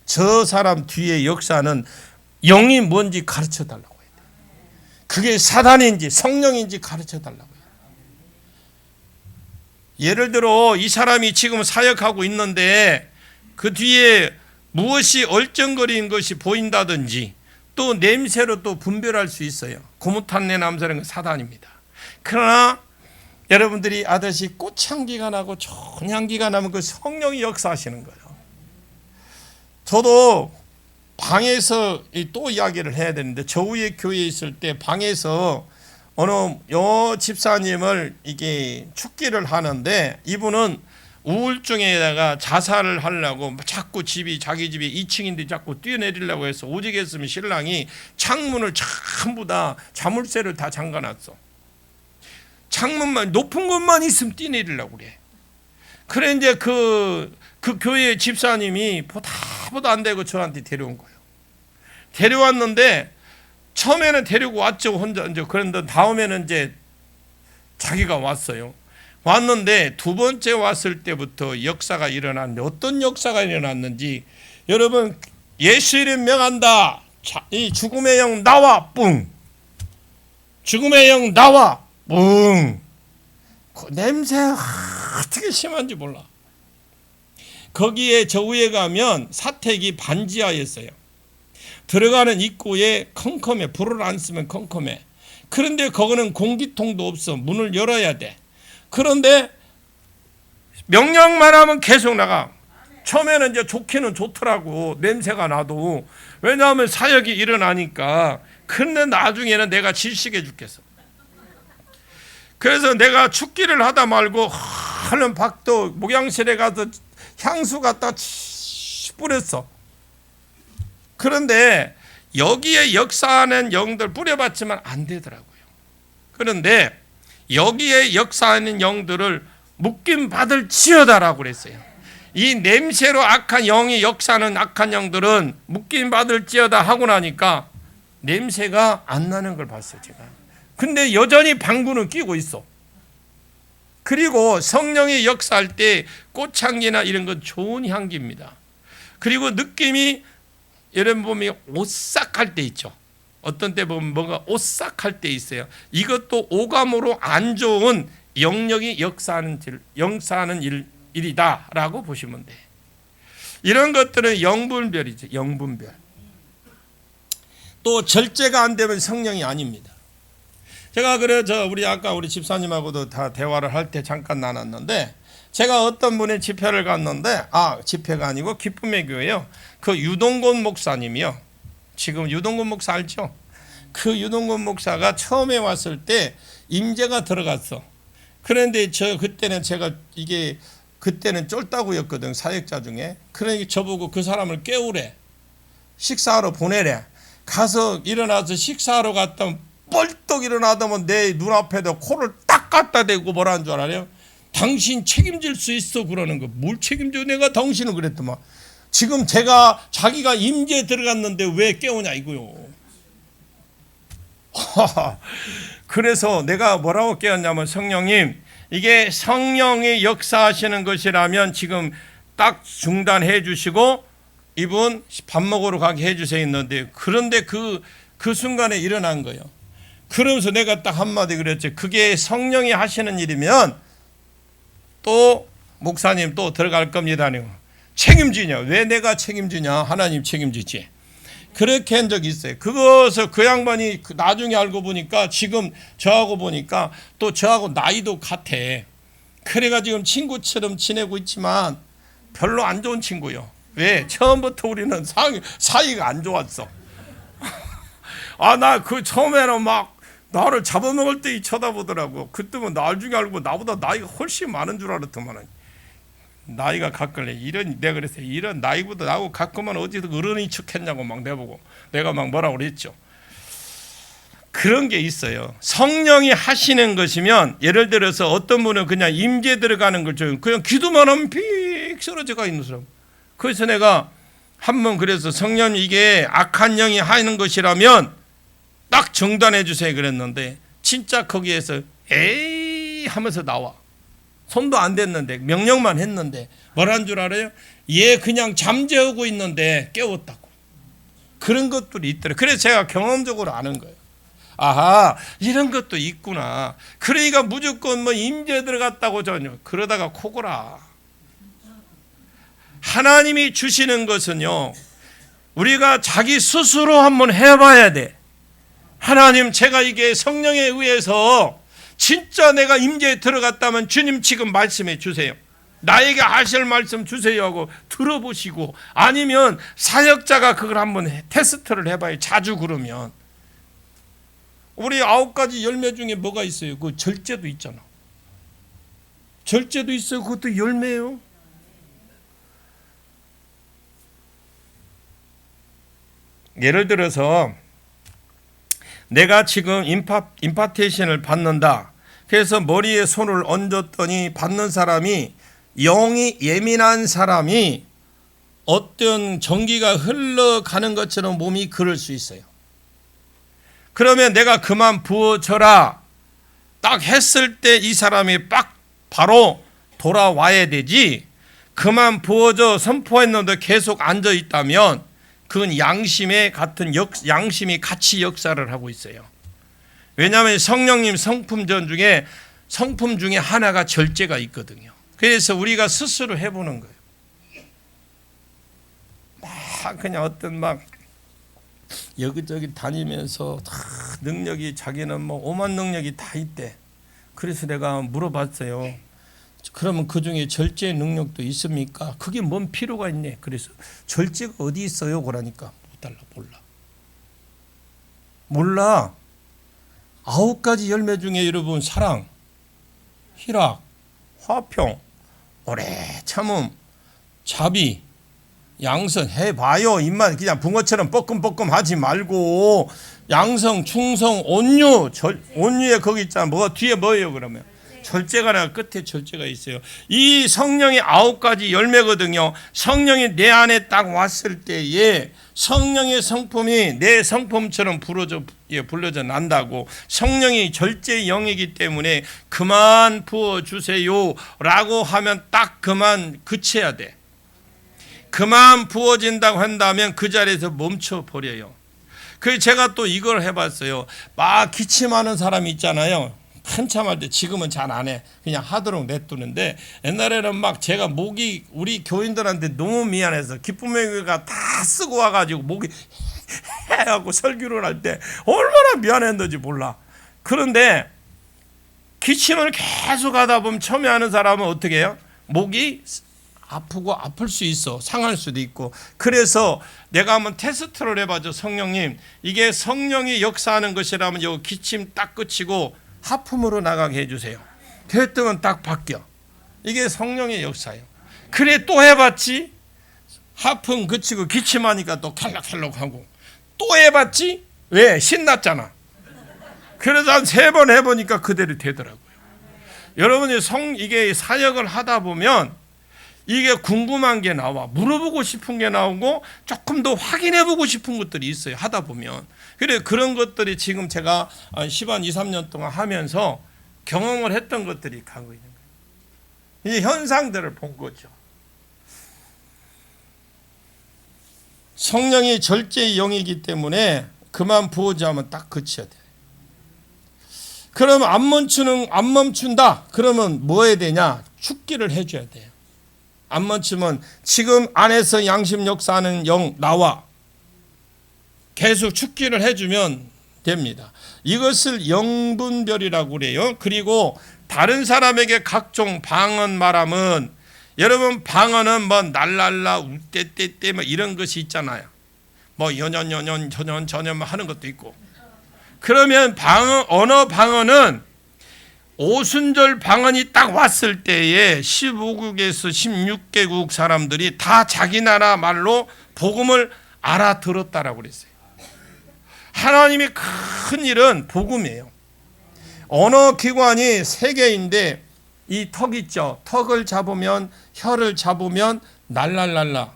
저 사람 뒤에 역사는 영이 뭔지 가르쳐 달라고 해야 돼. 그게 사단인지 성령인지 가르쳐 달라고 해요. 예를 들어 이 사람이 지금 사역하고 있는데 그 뒤에 무엇이 얼쩡거리는 것이 보인다든지 또 냄새로 또 분별할 수 있어요. 고무탄내 남사는 건 사단입니다. 그러나 여러분들이 아듯이 꽃향기가 나고 좋은 향기가 나면 그 성령이 역사하시는 거예요. 저도 방에서 또 이야기를 해야 되는데 저 위에 교회에 있을 때 방에서 어느 집사님을 이게 축기를 하는데 이분은 우울증에다가 자살을 하려고 자꾸 자기 집이 2층인데 자꾸 뛰어내리려고 해서 오직 했으면 신랑이 창문을 전부 다 자물쇠를 다 잠가놨어. 창문만 높은 것만 있으면 뛰어내리려고 그래. 그래 이제 그 교회 집사님이 보다 안 되고 저한테 데려온 거예요. 데려왔는데 처음에는 데리고 왔죠, 혼자. 이제 그런데 다음에는 이제 자기가 왔어요. 왔는데 두 번째 왔을 때부터 역사가 일어났는데 어떤 역사가 일어났는지 여러분, 예수 이름 명한다. 이 죽음의 영 나와 뿡. 죽음의 영 나와 뿡. 그 냄새 어떻게 심한지 몰라. 거기에 저 위에 가면 사택이 반지하였어요. 들어가는 입구에 컴컴해. 불을 안 쓰면 컴컴해. 그런데 거기는 공기통도 없어. 문을 열어야 돼. 그런데 명령만 하면 계속 나가. 처음에는 이제 좋기는 좋더라고. 냄새가 나도. 왜냐하면 사역이 일어나니까. 근데 나중에는 내가 질식해 죽겠어. 그래서 내가 축기를 하다 말고 하는 박도 목양실에 가서 향수 갖다 뿌렸어. 그런데 여기에 역사하는 영들 뿌려봤지만 안 되더라고요. 그런데 여기에 역사하는 영들을 묶임 받을 지어다라고 그랬어요. 이 냄새로 악한 영이 역사하는 악한 영들은 묶임 받을 지어다 하고 나니까 냄새가 안 나는 걸 봤어요, 제가. 근데 여전히 방구는 끼고 있어. 그리고 성령이 역사할 때 꽃향기나 이런 건 좋은 향기입니다. 그리고 느낌이 여러분 보면 오싹할 때 있죠. 어떤 때 보면 뭔가 오싹할 때 있어요. 이것도 오감으로 안 좋은 영역이 역사하는 일이다라고 보시면 돼. 이런 것들은 영분별이죠. 영분별. 또 절제가 안 되면 성령이 아닙니다. 제가 우리 아까 우리 집사님하고도 다 대화를 할 때 잠깐 나눴는데, 제가 어떤 분의 집회를 갔는데, 집회가 아니고 기쁨의 교회요. 그 유동건 목사님이요. 지금 유동건 목사 알죠? 그 유동건 목사가 처음에 왔을 때 임재가 들어갔어. 그런데 그때는 그때는 쫄따구였거든, 사역자 중에. 그러니까 저보고 그 사람을 깨우래. 식사하러 보내래. 가서 일어나서 식사하러 갔다 뻘떡 일어나다면 내 눈앞에다 코를 딱 갖다 대고 뭐라는 줄 알아요? 당신 책임질 수 있어 그러는 거. 뭘 책임져? 내가 당신은 그랬더만. 지금 자기가 임재에 들어갔는데 왜 깨우냐 이거요. 그래서 내가 뭐라고 깨웠냐면, 성령님, 이게 성령이 역사하시는 것이라면 지금 딱 중단해 주시고 이분 밥 먹으러 가게 해 주세요 했는데, 그런데 그 순간에 일어난 거예요. 그러면서 내가 딱 한마디 그랬지. 그게 성령이 하시는 일이면 또 목사님 또 들어갈 겁니다. 책임지냐? 왜 내가 책임지냐? 하나님 책임지지. 그렇게 한 적이 있어요. 그것을 그 양반이 나중에 알고 보니까 지금 저하고 보니까 또 저하고 나이도 같아. 그래가 지금 친구처럼 지내고 있지만 별로 안 좋은 친구요. 왜? 처음부터 우리는 사이가 안 좋았어. 나 처음에는 막 나를 잡아먹을 때 쳐다보더라고. 그때면 나중에 알고 나보다 나이가 훨씬 많은 줄 알았더만. 나이가 같길래 내가 그랬어요. 이런 나이보다 나하고 같구만 어디서 어른이 척했냐고 막 내보고 내가 막 뭐라고 그랬죠. 그런 게 있어요. 성령이 하시는 것이면, 예를 들어서 어떤 분은 그냥 임재 들어가는 걸 좀 그냥 기도만 하면 픽 쓰러져가 있는 사람. 그래서 내가 한번 그래서 성령 이게 악한 영이 하는 것이라면 딱 중단해 주세요 그랬는데, 진짜 거기에서 에이 하면서 나와. 손도 안 댔는데 명령만 했는데 뭐라는 줄 알아요? 얘 그냥 잠재우고 있는데 깨웠다고. 그런 것들이 있더라고요. 그래서 제가 경험적으로 아는 거예요. 아하, 이런 것도 있구나. 그러니까 무조건 임재 들어갔다고 전혀 그러다가 코고라. 하나님이 주시는 것은요, 우리가 자기 스스로 한번 해봐야 돼. 하나님, 제가 이게 성령에 의해서 진짜 내가 임재에 들어갔다면 주님 지금 말씀해 주세요. 나에게 하실 말씀 주세요 하고 들어보시고, 아니면 사역자가 그걸 한번 테스트를 해봐요. 자주 그러면. 우리 9가지 열매 중에 뭐가 있어요? 그 절제도 있잖아. 절제도 있어요. 그것도 열매예요. 예를 들어서 내가 지금 임파테이션을 받는다. 그래서 머리에 손을 얹었더니 받는 사람이 영이 예민한 사람이 어떤 전기가 흘러가는 것처럼 몸이 그럴 수 있어요. 그러면 내가 그만 부어줘라 딱 했을 때 이 사람이 빡 바로 돌아와야 되지, 그만 부어줘 선포했는데 계속 앉아 있다면 그건 양심의 같은 양심이 같이 역사를 하고 있어요. 왜냐하면 성령님 성품 중에 하나가 절제가 있거든요. 그래서 우리가 스스로 해보는 거예요. 막 그냥 어떤 막 여기저기 다니면서 다 능력이, 자기는 뭐 오만 능력이 다 있대. 그래서 내가 물어봤어요. 그러면 그 중에 절제 능력도 있습니까? 그게 뭔 필요가 있네. 그래서 절제가 어디 있어요? 그러니까 몰라. 9가지 열매 중에 여러분, 사랑, 희락, 화평, 오래 참음, 자비, 양선 해봐요. 입만 그냥 붕어처럼 뻐끔뻐끔 하지 말고 양성, 충성, 온유. 온유에 거기 있잖아. 뭐가 뒤에 뭐예요 그러면? 절제가 아니라 끝에 절제가 있어요. 이 성령의 9가지 열매거든요. 성령이 내 안에 딱 왔을 때에 성령의 성품이 내 성품처럼 불러져 난다고. 성령이 절제의 영이기 때문에 그만 부어주세요 라고 하면 딱 그만 그쳐야 돼. 그만 부어진다고 한다면 그 자리에서 멈춰버려요. 그래서 제가 또 이걸 해봤어요. 막 기침하는 사람이 있잖아요. 한참 할 때, 지금은 잘 안 해. 그냥 하도록 냅두는데, 옛날에는 막 제가 목이 우리 교인들한테 너무 미안해서 기쁨의가 다 쓰고 와가지고 목이 해갖고 설교를 할 때 얼마나 미안했는지 몰라. 그런데 기침을 계속 하다 보면 처음에 하는 사람은 어떻게 해요? 목이 아프고 아플 수 있어. 상할 수도 있고. 그래서 내가 한번 테스트를 해봐줘. 성령님, 이게 성령이 역사하는 것이라면 요 기침 딱 끝이고 하품으로 나가게 해주세요. 그랬더니 딱 바뀌어. 이게 성령의 역사예요. 그래, 또 해봤지? 하품 그치고 기침하니까 또 칼락칼락하고. 또 해봤지? 왜? 신났잖아. 그래서 한 3번 해보니까 그대로 되더라고요. 여러분이 이게 사역을 하다 보면 이게 궁금한 게 나와. 물어보고 싶은 게 나오고 조금 더 확인해보고 싶은 것들이 있어요. 하다 보면. 그래, 그런 것들이 지금 제가 10한 2, 3년 동안 하면서 경험을 했던 것들이 가고 있는 거예요. 이 현상들을 본 거죠. 성령이 절제의 영이기 때문에 그만 부어자면 딱 그쳐야 돼요. 그럼 안 멈춘다. 그러면 뭐 해야 되냐? 축기를 해줘야 돼요. 안 멈추면 지금 안에서 양심 역사하는 영 나와. 계속 축기를 해주면 됩니다. 이것을 영분별이라고 그래요. 그리고 다른 사람에게 각종 방언 말함은, 여러분 방언은 뭐 날랄라 우떼떼떼 뭐 이런 것이 있잖아요. 뭐 연연 전연 하는 것도 있고. 그러면 언어 방언은 오순절 방언이 딱 왔을 때에 15국에서 16개국 사람들이 다 자기 나라 말로 복음을 알아들었다라고 그랬어요. 하나님의 큰 일은 복음이에요. 언어 기관이 3개인데 이 턱 있죠. 턱을 잡으면, 혀를 잡으면 날랄랄라.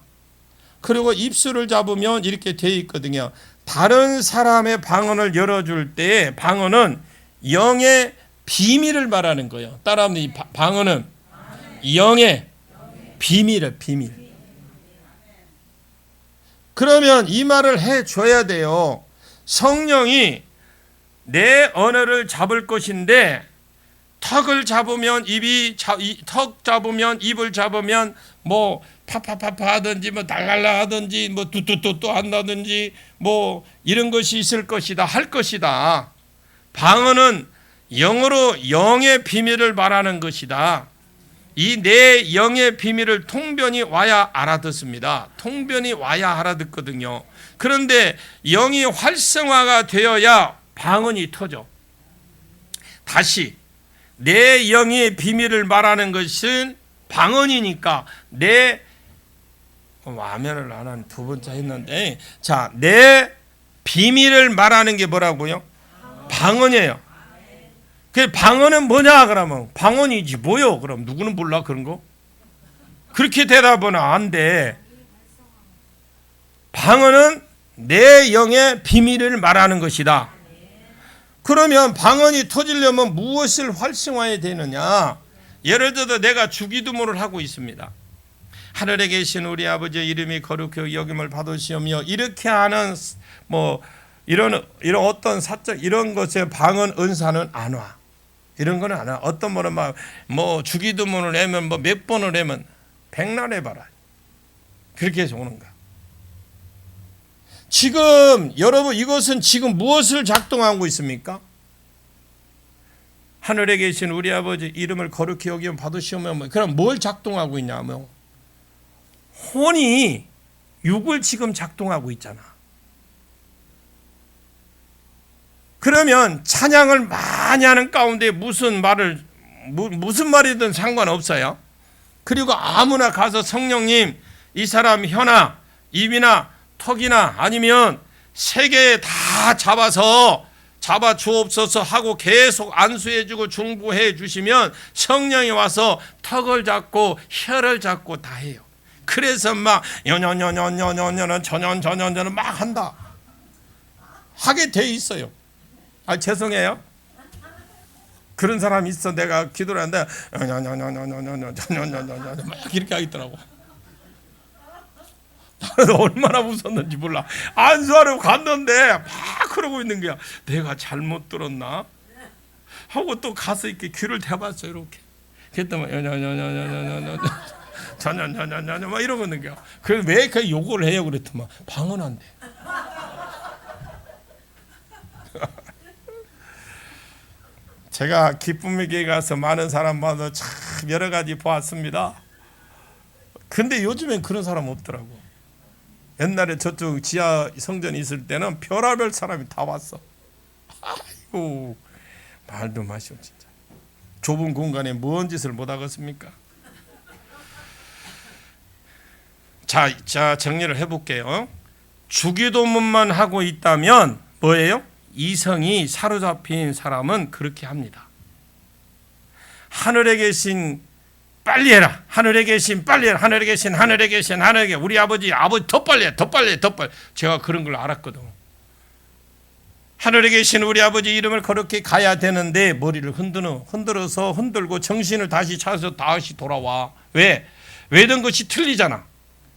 그리고 입술을 잡으면 이렇게 되어 있거든요. 다른 사람의 방언을 열어줄 때에 방언은 영의 비밀을 말하는 거예요. 따라하면 이 방언은 영의 비밀. 그러면 이 말을 해줘야 돼요. 성령이 내 언어를 잡을 것인데 턱을 잡으면 턱 잡으면 입을 잡으면 뭐 파파파파 하든지 뭐 달랄라 하든지 뭐 뚜뚜뚜뚜 한다든지 뭐 이런 것이 있을 것이다 할 것이다. 방언은 영어로 영의 비밀을 말하는 것이다. 이 내 영의 비밀을 통변이 와야 알아듣습니다. 통변이 와야 알아듣거든요. 그런데 영이 활성화가 되어야 방언이 터져. 다시 내 영의 비밀을 말하는 것은 방언이니까 아멘을 안 한 2번째 했는데, 자, 내 비밀을 말하는 게 뭐라고요? 방언이에요. 그 방언은 뭐냐 그러면 방언이지 뭐요? 그럼 누구는 몰라 그런 거? 그렇게 대답은 안 돼. 방언은 내 영의 비밀을 말하는 것이다. 그러면 방언이 터지려면 무엇을 활성화해야 되느냐? 예를 들어 내가 주기도문을 하고 있습니다. 하늘에 계신 우리 아버지 이름이 거룩히 여김을 받으시오며, 이렇게 하는 뭐 이런 어떤 사적 이런 것에 방언 은사는 안 와. 이런 거는 안 와. 어떤 분은 막 뭐 주기도문을 하면 뭐 몇 번을 하면 백날 해봐라. 그렇게 해서 오는 거야. 지금 여러분 이것은 지금 무엇을 작동하고 있습니까? 하늘에 계신 우리 아버지 이름을 거룩히 여기면 받으시오면, 그럼 뭘 작동하고 있냐면 혼이 육을 지금 작동하고 있잖아. 그러면 찬양을 많이 하는 가운데 무슨 말이든 상관없어요. 그리고 아무나 가서 성령님 이 사람 혀나 입이나 턱이나 아니면 세 개 다 잡아 주옵소서 하고 계속 안수해주고 중보해 주시면 성령이 와서 턱을 잡고 혀를 잡고 다 해요. 그래서 막 전연 막 한다. 하게 돼 있어요. 죄송해요. 그런 사람 있어. 내가 기도를 하는데 막 이렇게 하겠더라고. 나는 얼마나 웃었는지 몰라. 안수하러 갔는데 막 그러고 있는 거야. 내가 잘못 들었나? 하고 또 가서 이렇게 귀를 대봤어. 이렇게. 그랬더니 전연 막 이러고 있는 거야. 그래서 왜 그 욕을 해요? 그랬더만 방언한대. 제가 기쁨의 교회 가서 많은 사람마다 참 여러 가지 보았습니다. 근데 요즘엔 그런 사람 없더라고. 옛날에 저쪽 지하 성전이 있을 때는 별의별 사람이 다 왔어. 아이고, 말도 마시오 진짜. 좁은 공간에 뭔 짓을 못 하겠습니까? 자 정리를 해볼게요. 주기도문만 하고 있다면 뭐예요? 이성이 사로잡힌 사람은 그렇게 합니다. 하늘에 계신 빨리 해라. 하늘에 계신 빨리 해라. 하늘에 계신 우리 아버지 더 빨리 해. 더 빨리. 제가 그런 걸 알았거든. 하늘에 계신 우리 아버지 이름을 거룩히 가야 되는데 머리를 흔들어서 흔들고 정신을 다시 차려서 다시 돌아와. 왜? 외던 것이 틀리잖아.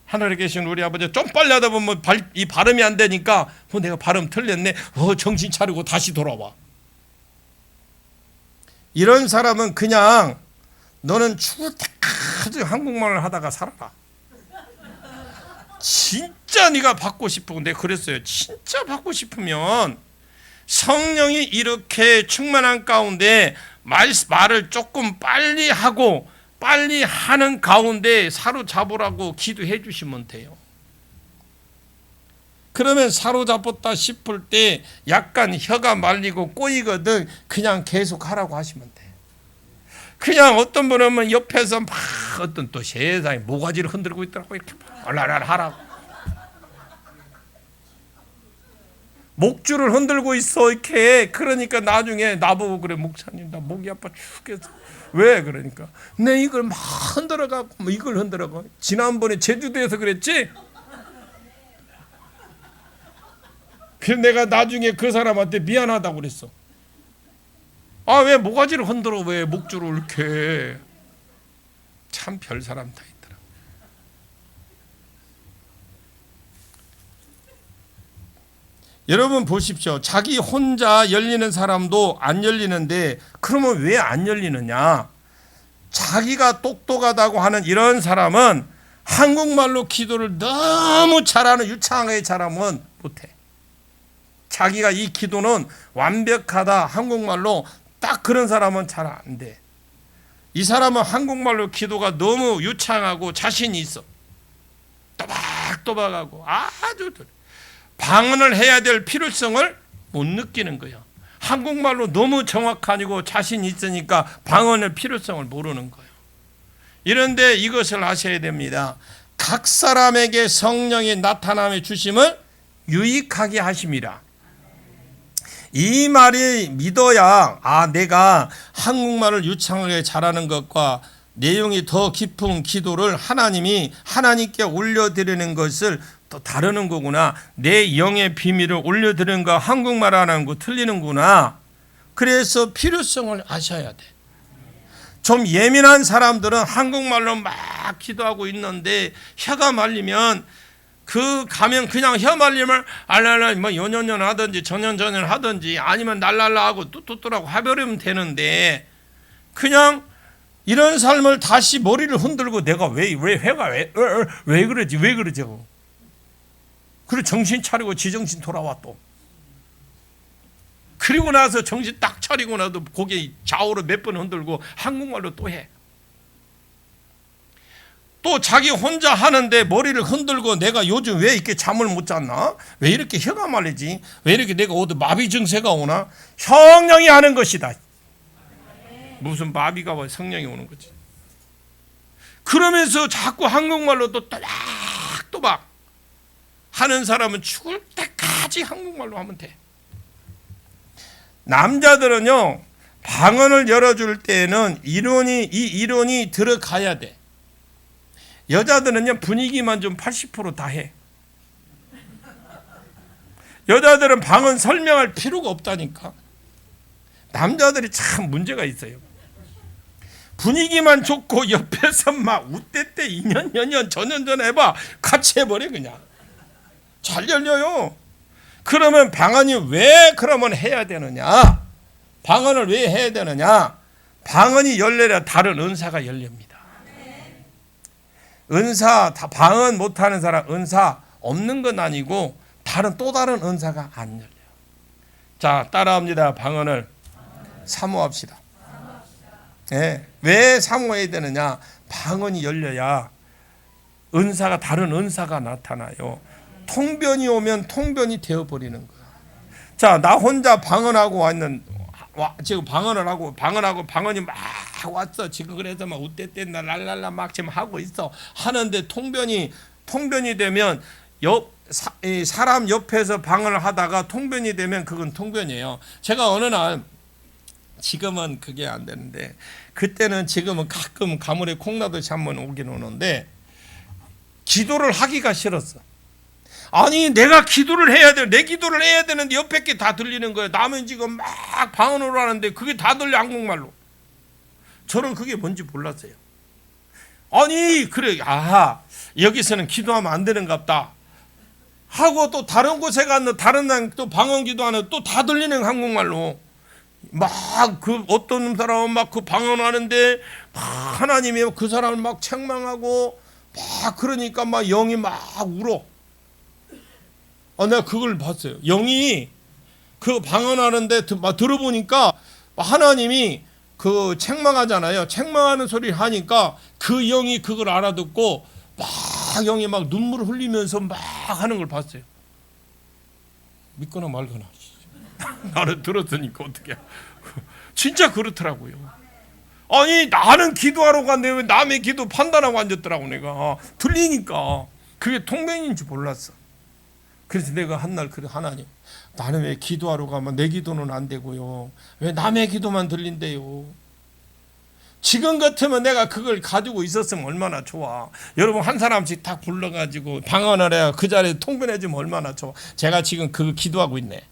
하늘에 계신 우리 아버지 좀 빨리 하다 보면 이 발음이 안 되니까 내가 발음 틀렸네. 정신 차리고 다시 돌아와. 이런 사람은 그냥 너는 죽을 때까지 한국말을 하다가 살아라. 진짜 네가 받고 싶고, 내가 그랬어요. 진짜 받고 싶으면 성령이 이렇게 충만한 가운데 말을 조금 빨리 하고 빨리 하는 가운데 사로잡으라고 기도해 주시면 돼요. 그러면 사로잡았다 싶을 때 약간 혀가 말리고 꼬이거든. 그냥 계속 하라고 하시면 돼. 그냥 어떤 분은 옆에서 막 어떤 또 세상에 모가지를 흔들고 있더라고. 이렇게 얼라랄 하라고. 목줄을 흔들고 있어 이렇게. 그러니까 나중에 나보고 그래, 목사님 나 목이 아파 죽겠어. 왜? 그러니까 내 이걸 막 흔들어가고 이걸 흔들어가. 지난번에 제주도에서 그랬지. 그래서 내가 나중에 그 사람한테 미안하다고 그랬어. 왜 모가지를 흔들어? 왜 목줄을 이렇게. 참 별 사람 다 있더라. 여러분 보십시오. 자기 혼자 열리는 사람도 안 열리는데 그러면 왜 안 열리느냐? 자기가 똑똑하다고 하는 이런 사람은 한국말로 기도를 너무 잘하는 유창하게 잘하면 못해. 자기가 이 기도는 완벽하다 한국말로 딱 그런 사람은 잘 안 돼. 이 사람은 한국말로 기도가 너무 유창하고 자신이 있어. 또박또박하고 아주 방언을 해야 될 필요성을 못 느끼는 거야. 한국말로 너무 정확하고 자신이 있으니까 방언의 필요성을 모르는 거예요. 이런데 이것을 아셔야 됩니다. 각 사람에게 성령의 나타남의 주심을 유익하게 하심이라. 이 말이 믿어야 내가 한국말을 유창하게 잘하는 것과 내용이 더 깊은 기도를 하나님이 하나님께 올려드리는 것을 또 다루는 거구나. 내 영의 비밀을 올려드리는 거 한국말 안 하는 거 틀리는구나. 그래서 필요성을 아셔야 돼. 좀 예민한 사람들은 한국말로 막 기도하고 있는데 혀가 말리면 그 가면 그냥 혀 말리면 알랄라 뭐 연연연 하든지 전연전연 하든지 아니면 날랄라 하고 뚜뚜뚜라고 해버리면 되는데 그냥 이런 삶을 다시 머리를 흔들고 내가 왜 회가 왜 그러지 그리고 정신 차리고 지정신 돌아와 또 그리고 나서 정신 딱 차리고 나도 고개 좌우로 몇 번 흔들고 한국말로 또 해. 또 자기 혼자 하는데 머리를 흔들고 내가 요즘 왜 이렇게 잠을 못 잤나? 왜 이렇게 혀가 말리지? 왜 이렇게 내가 어디 마비 증세가 오나? 성령이 하는 것이다. 무슨 마비가 와 성령이 오는 거지. 그러면서 자꾸 한국말로 또 또박또박 하는 사람은 죽을 때까지 한국말로 하면 돼. 남자들은요 방언을 열어줄 때는 이 이론이 들어가야 돼. 여자들은요 분위기만 좀 80% 다 해. 여자들은 방언 설명할 필요가 없다니까. 남자들이 참 문제가 있어요. 분위기만 좋고 옆에서 막 우때때 2년 연년 전연전 해봐. 같이 해버려 그냥. 잘 열려요. 그러면 방언이 왜 그러면 해야 되느냐? 방언을 왜 해야 되느냐? 방언이 열려야 다른 은사가 열립니다. 은사 방언 못하는 사람 은사 없는 건 아니고 또 다른 은사가 안 열려요. 자 따라합니다. 방언을 사모합시다. 네. 왜 사모해야 되느냐? 방언이 열려야 은사가 다른 은사가 나타나요. 통변이 오면 통변이 되어버리는 거야. 자, 나 혼자 방언하고 지금 방언이 막 왔어. 지금 그래서 막 우때때나 랄랄라 막 지금 하고 있어. 하는데 통변이 되면 사람 옆에서 방언을 하다가 통변이 되면 그건 통변이에요. 제가 어느 날 지금은 그게 안 되는데 그때는 지금은 가끔 가물에 콩나듯이 한번 오긴 오는데 기도를 하기가 싫었어. 아니 내가 기도를 해야 돼. 내 기도를 해야 되는데 옆에 게 다 들리는 거예요. 남은 지금 막 방언으로 하는데 그게 다 들려 한국말로. 저는 그게 뭔지 몰랐어요. 아니 그래 여기서는 기도하면 안 되는갑다 하고 또 다른 곳에 가는 다른 날 또 방언 기도하는 또 다 들리는 한국말로. 막 그 어떤 사람은 막 그 방언하는데 하나님이 그 사람을 막 책망하고 막 그러니까 막 영이 막 울어. 내가 그걸 봤어요. 영이 그 방언하는데 들어보니까 하나님이 그 책망하잖아요. 책망하는 소리를 하니까 그 영이 그걸 알아듣고 막 영이 막 눈물을 흘리면서 막 하는 걸 봤어요. 믿거나 말거나. 나는 들었으니까 어떻게 진짜 그렇더라고요. 아니 나는 기도하러 갔는데 왜 남의 기도 판단하고 앉았더라고. 내가 들리니까 그게 통변인지 몰랐어. 그래서 내가 한날 그래 하나님 나는 왜 기도하러 가면 내 기도는 안 되고요 왜 남의 기도만 들린대요. 지금 같으면 내가 그걸 가지고 있었으면 얼마나 좋아. 여러분 한 사람씩 딱 불러가지고 방언을 해요. 그 자리에 통변해주면 얼마나 좋아. 제가 지금 그거 기도하고 있네.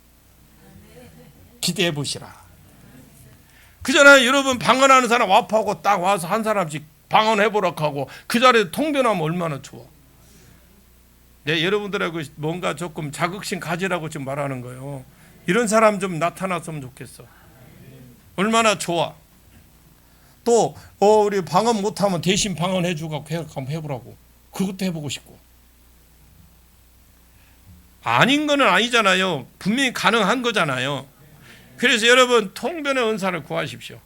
기대해 보시라. 그전에 여러분 방언하는 사람 와파하고 딱 와서 한 사람씩 방언해보라고 하고 그 자리에 통변하면 얼마나 좋아. 네, 여러분들하고 뭔가 조금 자극심 가지라고 지금 말하는 거예요. 이런 사람 좀 나타났으면 좋겠어. 얼마나 좋아. 또 우리 방언 못하면 대신 방언해주고 한번 해보라고. 그것도 해보고 싶고. 아닌 거는 아니잖아요. 분명히 가능한 거잖아요. 그래서 여러분 통변의 은사를 구하십시오.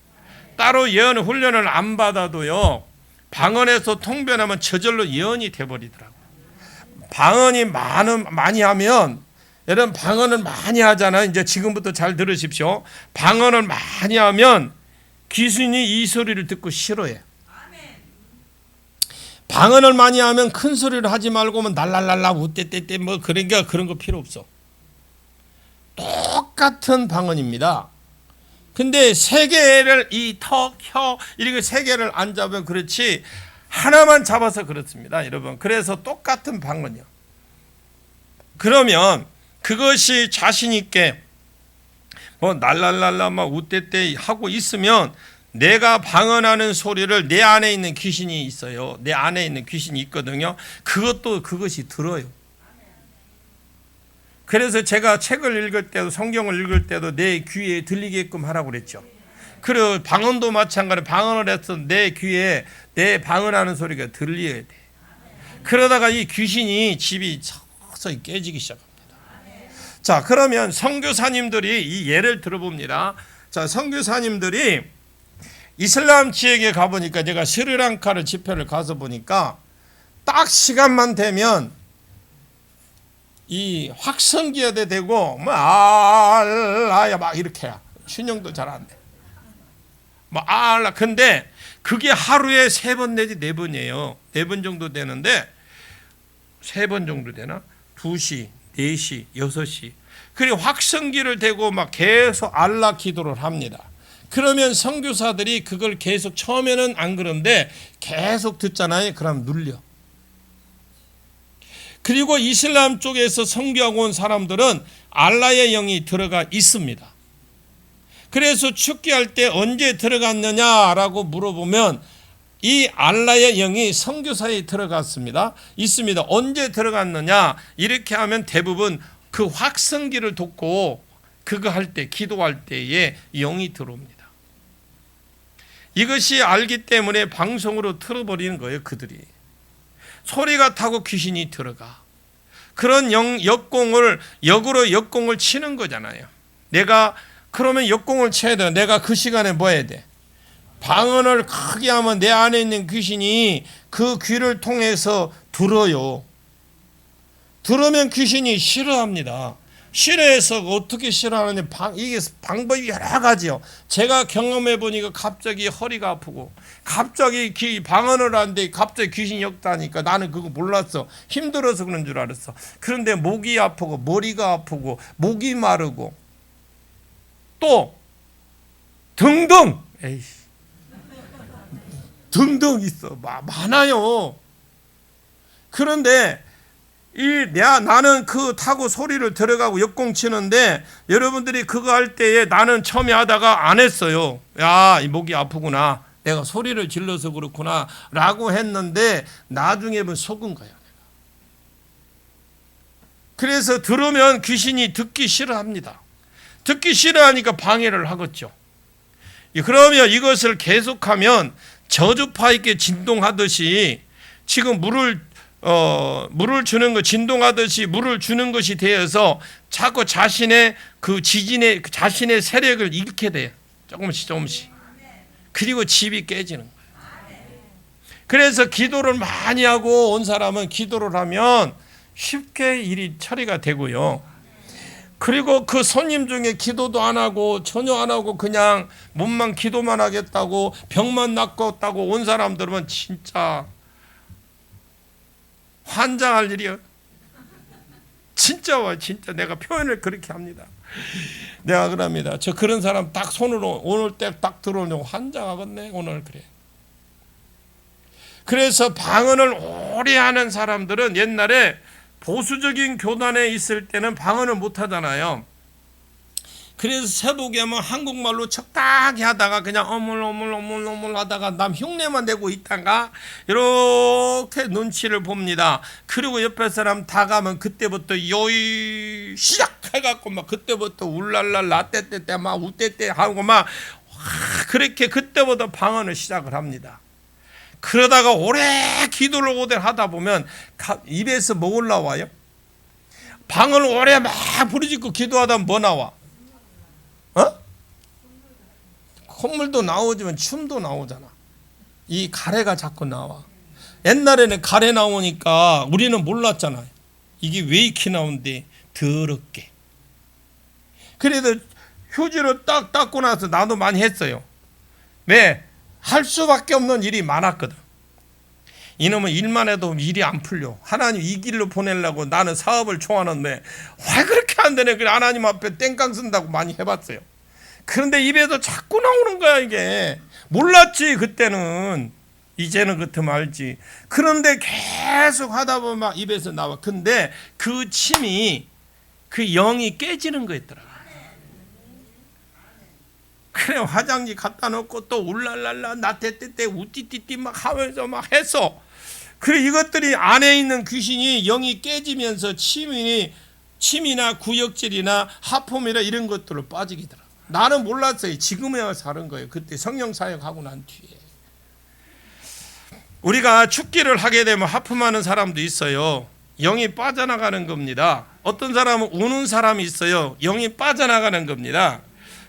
따로 예언 훈련을 안 받아도요 방언에서 통변하면 저절로 예언이 돼버리더라고요. 방언이 많이 하면 여러분 방언을 많이 하잖아요. 이제 지금부터 잘 들으십시오. 방언을 많이 하면 귀신이 이 소리를 듣고 싫어해. 방언을 많이 하면 큰 소리를 하지 말고 날랄랄라 우떼떼떼 뭐 그러니까 그런 거 필요 없어. 똑같은 방언입니다. 근데 세 개를 이 턱, 혀 이렇게 세 개를 안 잡으면 그렇지 하나만 잡아서 그렇습니다, 여러분. 그래서 똑같은 방언이요. 그러면 그것이 자신 있게 뭐 날랄랄라 막 우떼떼 하고 있으면 내가 방언하는 소리를 내 안에 있는 귀신이 있어요. 내 안에 있는 귀신이 있거든요. 그것이 들어요. 그래서 제가 책을 읽을 때도 성경을 읽을 때도 내 귀에 들리게끔 하라고 그랬죠. 그리고 방언도 마찬가지로 방언을 해서 내 귀에 내 방언하는 소리가 들려야 돼. 그러다가 이 귀신이 집이 서서히 깨지기 시작합니다. 자, 그러면 선교사님들이 이 예를 들어봅니다. 자, 선교사님들이 이슬람 지역에 가보니까 제가 스리랑카를 집회를 가서 보니까 딱 시간만 되면 이 확성기어대 되고 뭐 알라야 막 이렇게 신용도 잘 안 돼. 뭐 알라. 근데 그게 하루에 3번 내지 4번이에요. 4번 정도 되는데 3번 정도 되나? 2시, 4시, 6시. 그리고 확성기를 대고 막 계속 알라 기도를 합니다. 그러면 선교사들이 그걸 계속 처음에는 안 그런데 계속 듣잖아요. 그럼 눌려. 그리고 이슬람 쪽에서 선교하고 온 사람들은 알라의 영이 들어가 있습니다. 그래서 축기할 때 언제 들어갔느냐라고 물어보면 이 알라의 영이 선교사에 들어갔습니다. 있습니다. 언제 들어갔느냐 이렇게 하면 대부분 그 확성기를 돕고 그거 할 때 기도할 때에 영이 들어옵니다. 이것이 알기 때문에 방송으로 틀어버리는 거예요. 그들이. 소리가 타고 귀신이 들어가. 그런 역공을 역으로 역공을 치는 거잖아요. 내가 그러면 역공을 쳐야 돼. 내가 그 시간에 뭐 해야 돼? 방언을 크게 하면 내 안에 있는 귀신이 그 귀를 통해서 들어요. 들으면 귀신이 싫어합니다. 싫어해서 어떻게 싫어하느냐. 이게 방법이 여러 가지요. 제가 경험해 보니까 갑자기 허리가 아프고 갑자기 방언을 하는데 갑자기 귀신이 엮다니까 나는 그거 몰랐어. 힘들어서 그런 줄 알았어. 그런데 목이 아프고 머리가 아프고 목이 마르고 또 등등 등등 있어. 많아요. 그런데 나는 그 타고 소리를 들어가고 역공 치는데 여러분들이 그거 할 때에 나는 처음에 하다가 안 했어요. 야, 이 목이 아프구나. 내가 소리를 질러서 그렇구나. 라고 했는데 나중에 보면 속은 거예요. 그래서 들으면 귀신이 듣기 싫어합니다. 듣기 싫어하니까 방해를 하겠죠. 그러면 이것을 계속하면 저주파 있게 진동하듯이 지금 물을 주는 거 진동하듯이 물을 주는 것이 되어서 자꾸 자신의 그 자신의 세력을 잃게 돼요. 조금씩. 그리고 집이 깨지는 거예요. 그래서 기도를 많이 하고 온 사람은 기도를 하면 쉽게 일이 처리가 되고요. 그리고 그 손님 중에 기도도 안 하고 전혀 안 하고 그냥 몸만 기도만 하겠다고 병만 낫겠다고 온 사람들은 진짜 환장할 일이요. 진짜 내가 표현을 그렇게 합니다. 내가 그럽니다. 저 그런 사람 딱 손으로 오늘 때 딱 들어오려고 환장하겠네. 오늘 그래. 그래서 방언을 오래 하는 사람들은 옛날에 보수적인 교단에 있을 때는 방언을 못 하잖아요. 그래서 세복에 하면 한국말로 적당히 하다가 그냥 어물 하다가 남 흉내만 내고 있다가 이렇게 눈치를 봅니다. 그리고 옆에 사람 다 가면 그때부터 요이 시작해갖고 막 그때부터 울랄라 라떼떼떼 막 우떼떼 하고 막 그렇게 그때부터 방언을 시작을 합니다. 그러다가 오래 기도를 오래 하다 보면 입에서 뭐 올라와요? 방언을 오래 막 부르짖고 기도하다 뭐 나와? 콧물도 나오지만 춤도 나오잖아. 이 가래가 자꾸 나와. 옛날에는 가래 나오니까 우리는 몰랐잖아요. 이게 왜 이렇게 나오는데 더럽게. 그래도 휴지로 딱 닦고 나서 나도 많이 했어요. 왜? 할 수밖에 없는 일이 많았거든. 이놈은 일만 해도 일이 안 풀려. 하나님 이 길로 보내려고 나는 사업을 좋아하는데 왜 그렇게 안 되네. 그래 하나님 앞에 땡깡 쓴다고 많이 해봤어요. 그런데 입에서 자꾸 나오는 거야 이게. 몰랐지 그때는. 이제는 그렇다면 알지. 그런데 계속 하다 보면 막 입에서 나와. 근데 그 침이 그 영이 깨지는 거였더라. 그래 화장지 갖다 놓고 또 울랄랄라 나태떼떼 우띠띠띠 막 하면서 막 해서 그래 이것들이 안에 있는 귀신이 영이 깨지면서 침이나 구역질이나 하품이나 이런 것들로 빠지기더라. 나는 몰랐어요. 지금에야 사는 거예요. 그때 성령 사역하고 난 뒤에. 우리가 축기를 하게 되면 하품하는 사람도 있어요. 영이 빠져나가는 겁니다. 어떤 사람은 우는 사람이 있어요. 영이 빠져나가는 겁니다.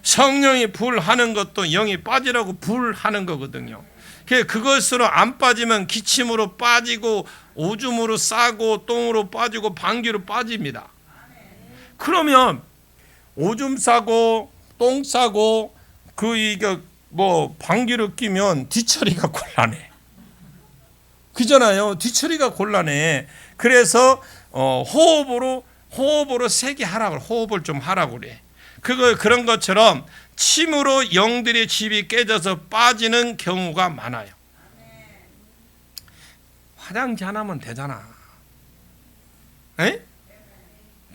성령이 불하는 것도 영이 빠지라고 불하는 거거든요. 그것으로 안 빠지면 기침으로 빠지고 오줌으로 싸고 똥으로 빠지고 방귀로 빠집니다. 그러면 오줌 싸고 똥 싸고 방귀로 끼면 뒤처리가 곤란해. 그잖아요. 뒤처리가 곤란해. 그래서 호흡으로 세게 하라고, 호흡을 좀 하라고 그래. 그런 것처럼 침으로 영들의 집이 깨져서 빠지는 경우가 많아요. 화장지 하나면 되잖아. 에?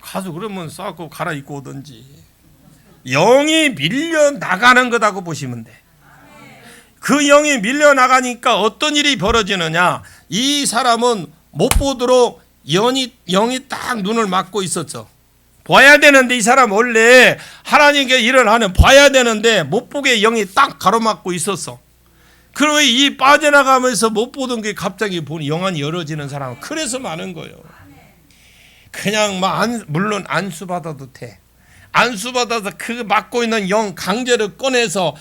가서 그러면 싸고 갈아입고 오든지. 영이 밀려 나가는 거다고 보시면 돼. 그 영이 밀려 나가니까 어떤 일이 벌어지느냐? 이 사람은 못 보도록 영이 딱 눈을 막고 있었죠. 봐야 되는데 이 사람 원래 하나님께 일을 하는 봐야 되는데 못 보게 영이 딱 가로막고 있었어. 그러면 이 빠져나가면서 못 보던 게 갑자기 보니 영안이 열어지는 사람은 그래서 많은 거예요. 그냥 물론 안수받아도 돼. 안수받아서 그 맡고 있는 영 강제로 꺼내서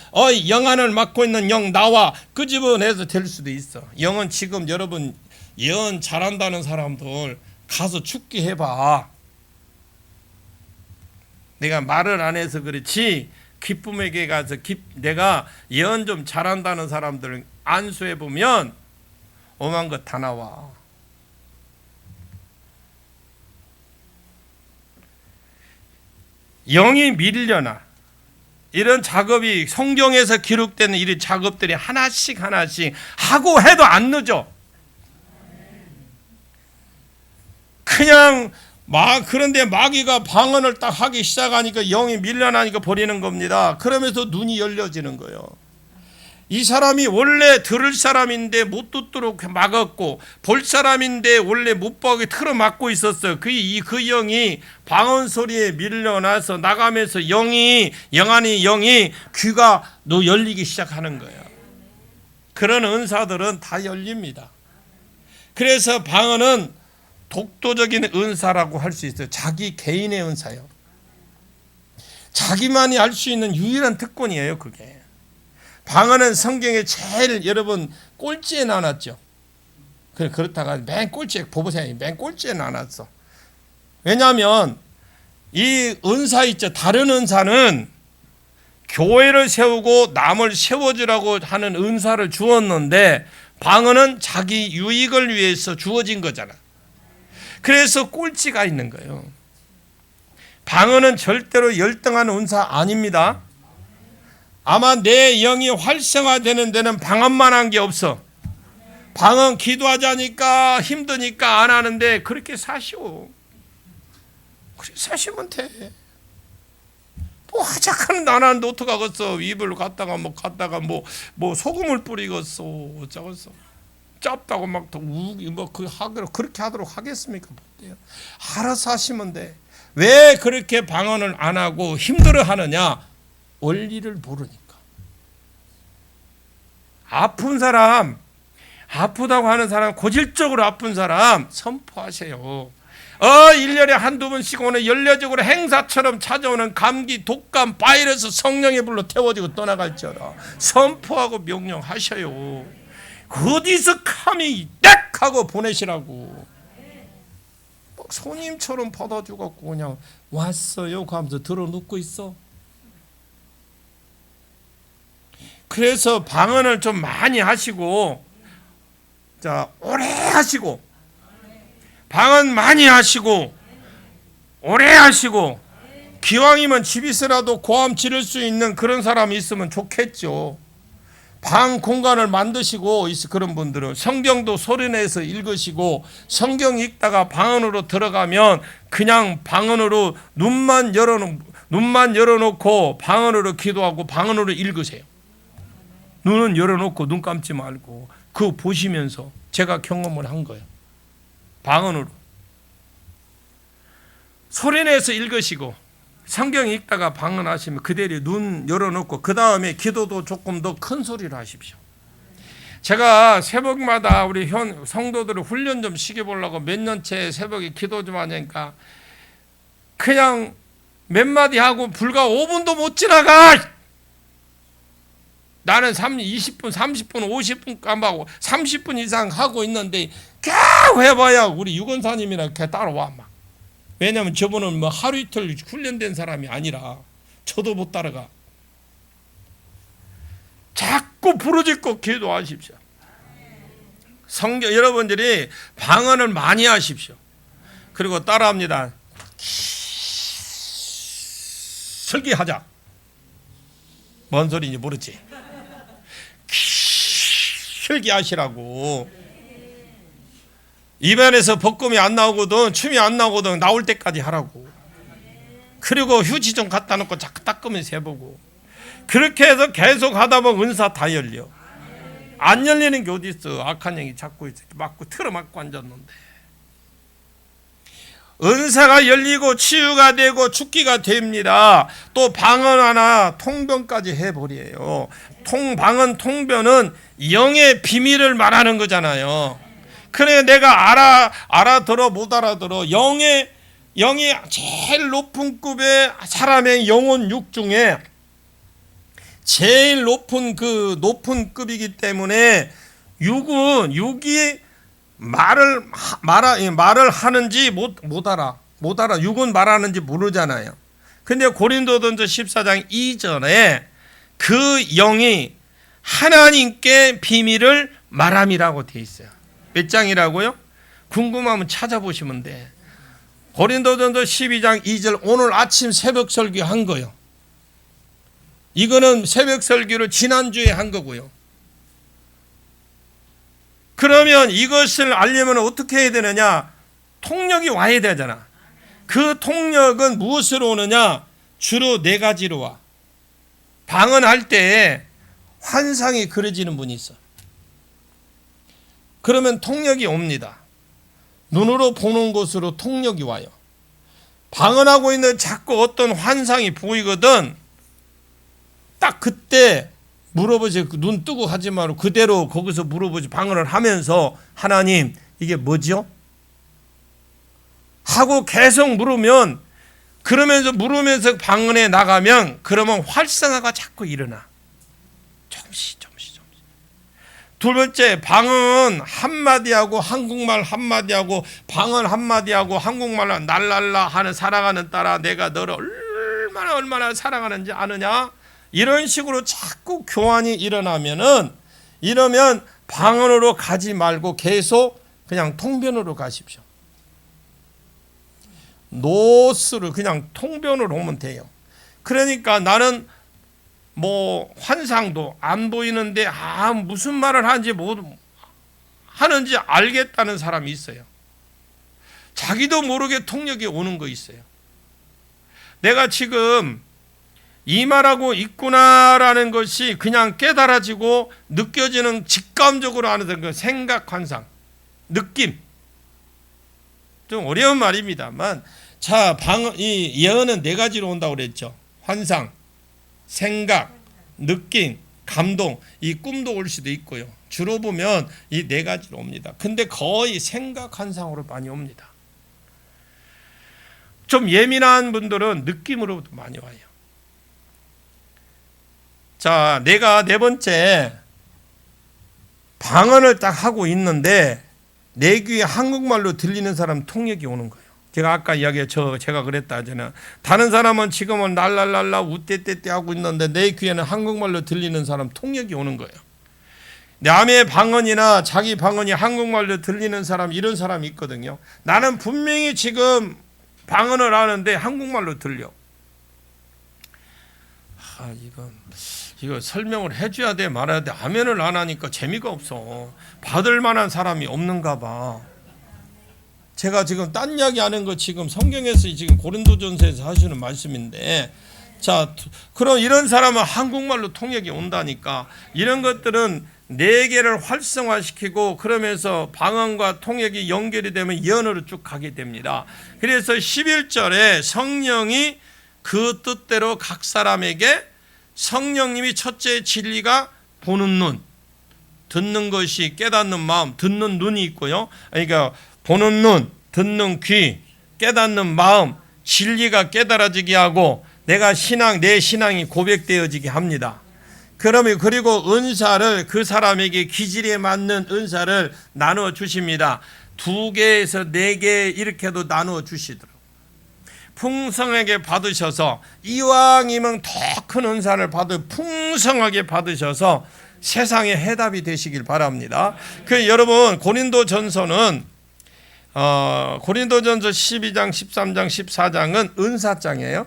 영안을 맡고 있는 영 나와 끄집어내서 될 수도 있어. 영은 지금 여러분 예언 잘한다는 사람들 가서 축기 해봐. 내가 말을 안 해서 그렇지 기쁨에게 가서 내가 예언 좀 잘한다는 사람들 안수해 보면 오만 것 다 나와. 영이 밀려나 이런 작업이 성경에서 기록되는 이런 작업들이 하나씩 하고 해도 안 늦어. 그냥 그런데 마귀가 방언을 딱 하기 시작하니까 영이 밀려나니까 버리는 겁니다. 그러면서 눈이 열려지는 거예요. 이 사람이 원래 들을 사람인데 못 듣도록 막았고 볼 사람인데 원래 못 보게 틀어막고 있었어요. 그 영이 방언 소리에 밀려나서 나가면서 영이 귀가 열리기 시작하는 거예요. 그런 은사들은 다 열립니다. 그래서 방언은 독도적인 은사라고 할 수 있어요. 자기 개인의 은사요. 자기만이 할 수 있는 유일한 특권이에요. 그게. 방언은 성경에 제일 여러분 꼴찌에 나눴죠. 그렇다가 맨 꼴찌에 보보세요. 맨 꼴찌에 나눴어. 왜냐하면 이 은사 있죠. 다른 은사는 교회를 세우고 남을 세워주라고 하는 은사를 주었는데 방언은 자기 유익을 위해서 주어진 거잖아. 그래서 꼴찌가 있는 거예요. 방언은 절대로 열등한 은사 아닙니다. 아마 내 영이 활성화되는 데는 방언만 한 게 없어. 방언 기도하자니까 힘드니까 안 하는데 그렇게 사시오. 그렇게 사시면 돼. 하자카는 안 하는데 어떡하겠어. 입을 갖다가 소금을 뿌리겠어. 어쩌겠어. 짭다고 그렇게 하도록 하겠습니까? 못돼요. 알아서 하시면 돼. 왜 그렇게 방언을 안 하고 힘들어 하느냐? 원리를 모르니까. 아픈 사람, 아프다고 하는 사람, 고질적으로 아픈 사람 선포하세요. 1년에 한두 번씩 오는 연례적으로 행사처럼 찾아오는 감기, 독감, 바이러스 성령의 불로 태워지고 떠나갈지어다. 선포하고 명령하셔요. 어디서 감히 딱 하고 보내시라고. 손님처럼 받아주고 그냥 왔어요 하면서 들어눕고 있어. 그래서 방언을 좀 많이 하시고, 오래 하시고, 방언 많이 하시고, 오래 하시고, 기왕이면 집에서라도 고함 지를 수 있는 그런 사람이 있으면 좋겠죠. 방 공간을 만드시고 그런 분들은 성경도 소리내서 읽으시고 성경 읽다가 방 안으로 들어가면 그냥 방 안으로 눈만 열어놓고 방 안으로 기도하고 방 안으로 읽으세요. 눈은 열어놓고 눈 감지 말고 그거 보시면서 제가 경험을 한 거예요. 방 안으로 소리내서 읽으시고 성경 읽다가 방언하시면 그대로 눈 열어놓고 그 다음에 기도도 조금 더 큰 소리로 하십시오. 제가 새벽마다 우리 성도들을 훈련 좀 시켜보려고 몇 년째 새벽에 기도 좀 하니까 그냥 몇 마디 하고 불과 5분도 못 지나가. 나는 20분, 30분, 50분 깜빡하고 30분 이상 하고 있는데 계속 해봐야 우리 유건사님이랑 이렇게 따라와 막. 왜냐하면 저분은 뭐 하루 이틀 훈련된 사람이 아니라 저도 못 따라가. 자꾸 부르짖고 기도하십시오. 성경 여러분들이 방언을 많이 하십시오. 그리고 따라합니다. 설교하자. 뭔 소리인지 모르지? 설교하시라고. 입안에서 볶음이 안 나오거든 춤이 안 나오거든 나올 때까지 하라고. 그리고 휴지 좀 갖다 놓고 자꾸 닦으면서 해보고 그렇게 해서 계속 하다 보면 은사 다 열려. 안 열리는 게 어디 있어. 악한 영이 자꾸 맞고 틀어맞고 앉았는데 은사가 열리고 치유가 되고 죽기가 됩니다. 또 방언 하나 통변까지 해버려요. 방언 통변은 영의 비밀을 말하는 거잖아요. 그래 내가 알아들어 못 알아들어. 영이 제일 높은 급의 사람의 영혼 육 중에 제일 높은 급이기 때문에 육이 말을 하는지 못 알아. 육은 말하는지 모르잖아요. 근데 고린도전서 14장 2절에 그 영이 하나님께 비밀을 말함이라고 돼 있어요. 몇 장이라고요? 궁금하면 찾아보시면 돼. 고린도전서 12장 2절 오늘 아침 새벽 설교 한 거요. 이거는 새벽 설교를 지난주에 한 거고요. 그러면 이것을 알려면 어떻게 해야 되느냐? 통력이 와야 되잖아. 그 통력은 무엇으로 오느냐? 주로 4가지로 와. 방언할 때 환상이 그려지는 분이 있어. 그러면 통력이 옵니다. 눈으로 보는 것으로 통력이 와요. 방언하고 있는 자꾸 어떤 환상이 보이거든. 딱 그때 물어보지. 눈 뜨고 하지 말고 그대로 거기서 물어보지. 방언을 하면서 하나님 이게 뭐죠? 하고 계속 물으면 물으면서 방언에 나가면 그러면 활성화가 자꾸 일어나. 조금씩. 두 번째 방언 한마디하고 한국말 한마디하고 방언 한마디하고 한국말로 날랄라 하는 사랑하는 딸아 내가 너를 얼마나 사랑하는지 아느냐? 이런 식으로 자꾸 교환이 이러면 방언으로 가지 말고 계속 그냥 통변으로 가십시오. 노스를 그냥 통변으로 오면 돼요. 그러니까 나는 환상도 안 보이는데 무슨 말을 하는지 알겠다는 사람이 있어요. 자기도 모르게 통력이 오는 거 있어요. 내가 지금 이 말하고 있구나라는 것이 그냥 깨달아지고 느껴지는 직감적으로 하는 그 생각, 환상, 느낌. 좀 어려운 말입니다만 이 예언은 4가지로 온다고 그랬죠. 환상, 생각, 느낌, 감동, 이 꿈도 올 수도 있고요. 주로 보면 이 4가지로 옵니다. 근데 거의 생각, 환상으로 많이 옵니다. 좀 예민한 분들은 느낌으로 많이 와요. 자, 내가 4번째 방언을 딱 하고 있는데 내 귀에 한국말로 들리는 사람 통역이 오는 거예요. 제가 아까 제가 그랬다 저는 다른 사람은 지금은 랄랄랄라 우떼떼떼 하고 있는데 내 귀에는 한국말로 들리는 사람 통역이 오는 거예요. 남의 방언이나 자기 방언이 한국말로 들리는 사람 이런 사람이 있거든요. 나는 분명히 지금 방언을 하는데 한국말로 들려. 이거 설명을 해줘야 돼 말아야 돼. 아멘을 안 하니까 재미가 없어. 받을 만한 사람이 없는가 봐. 제가 지금 딴 이야기 하는 거 지금 성경에서 지금 고린도전서에서 하시는 말씀인데, 자, 그럼 이런 사람은 한국말로 통역이 온다니까. 이런 것들은 네 개를 활성화시키고 그러면서 방언과 통역이 연결이 되면 예언으로 쭉 가게 됩니다. 그래서 11절에 성령이 그 뜻대로 각 사람에게, 성령님이 첫째 진리가 보는 눈, 듣는 것이 깨닫는 마음, 듣는 눈이 있고요. 그러니까 보는 눈, 듣는 귀, 깨닫는 마음, 진리가 깨달아지게 하고 내가 내 신앙이 고백되어지게 합니다. 그러면 그리고 은사를 그 사람에게 기질에 맞는 은사를 나누어 주십니다. 2개에서 4개 이렇게도 나누어 주시더라고요. 풍성하게 받으셔서 이왕이면 더 큰 은사를 풍성하게 받으셔서 세상의 해답이 되시길 바랍니다. 여러분 고린도전서는 고린도전서 12장, 13장, 14장은 은사장이에요.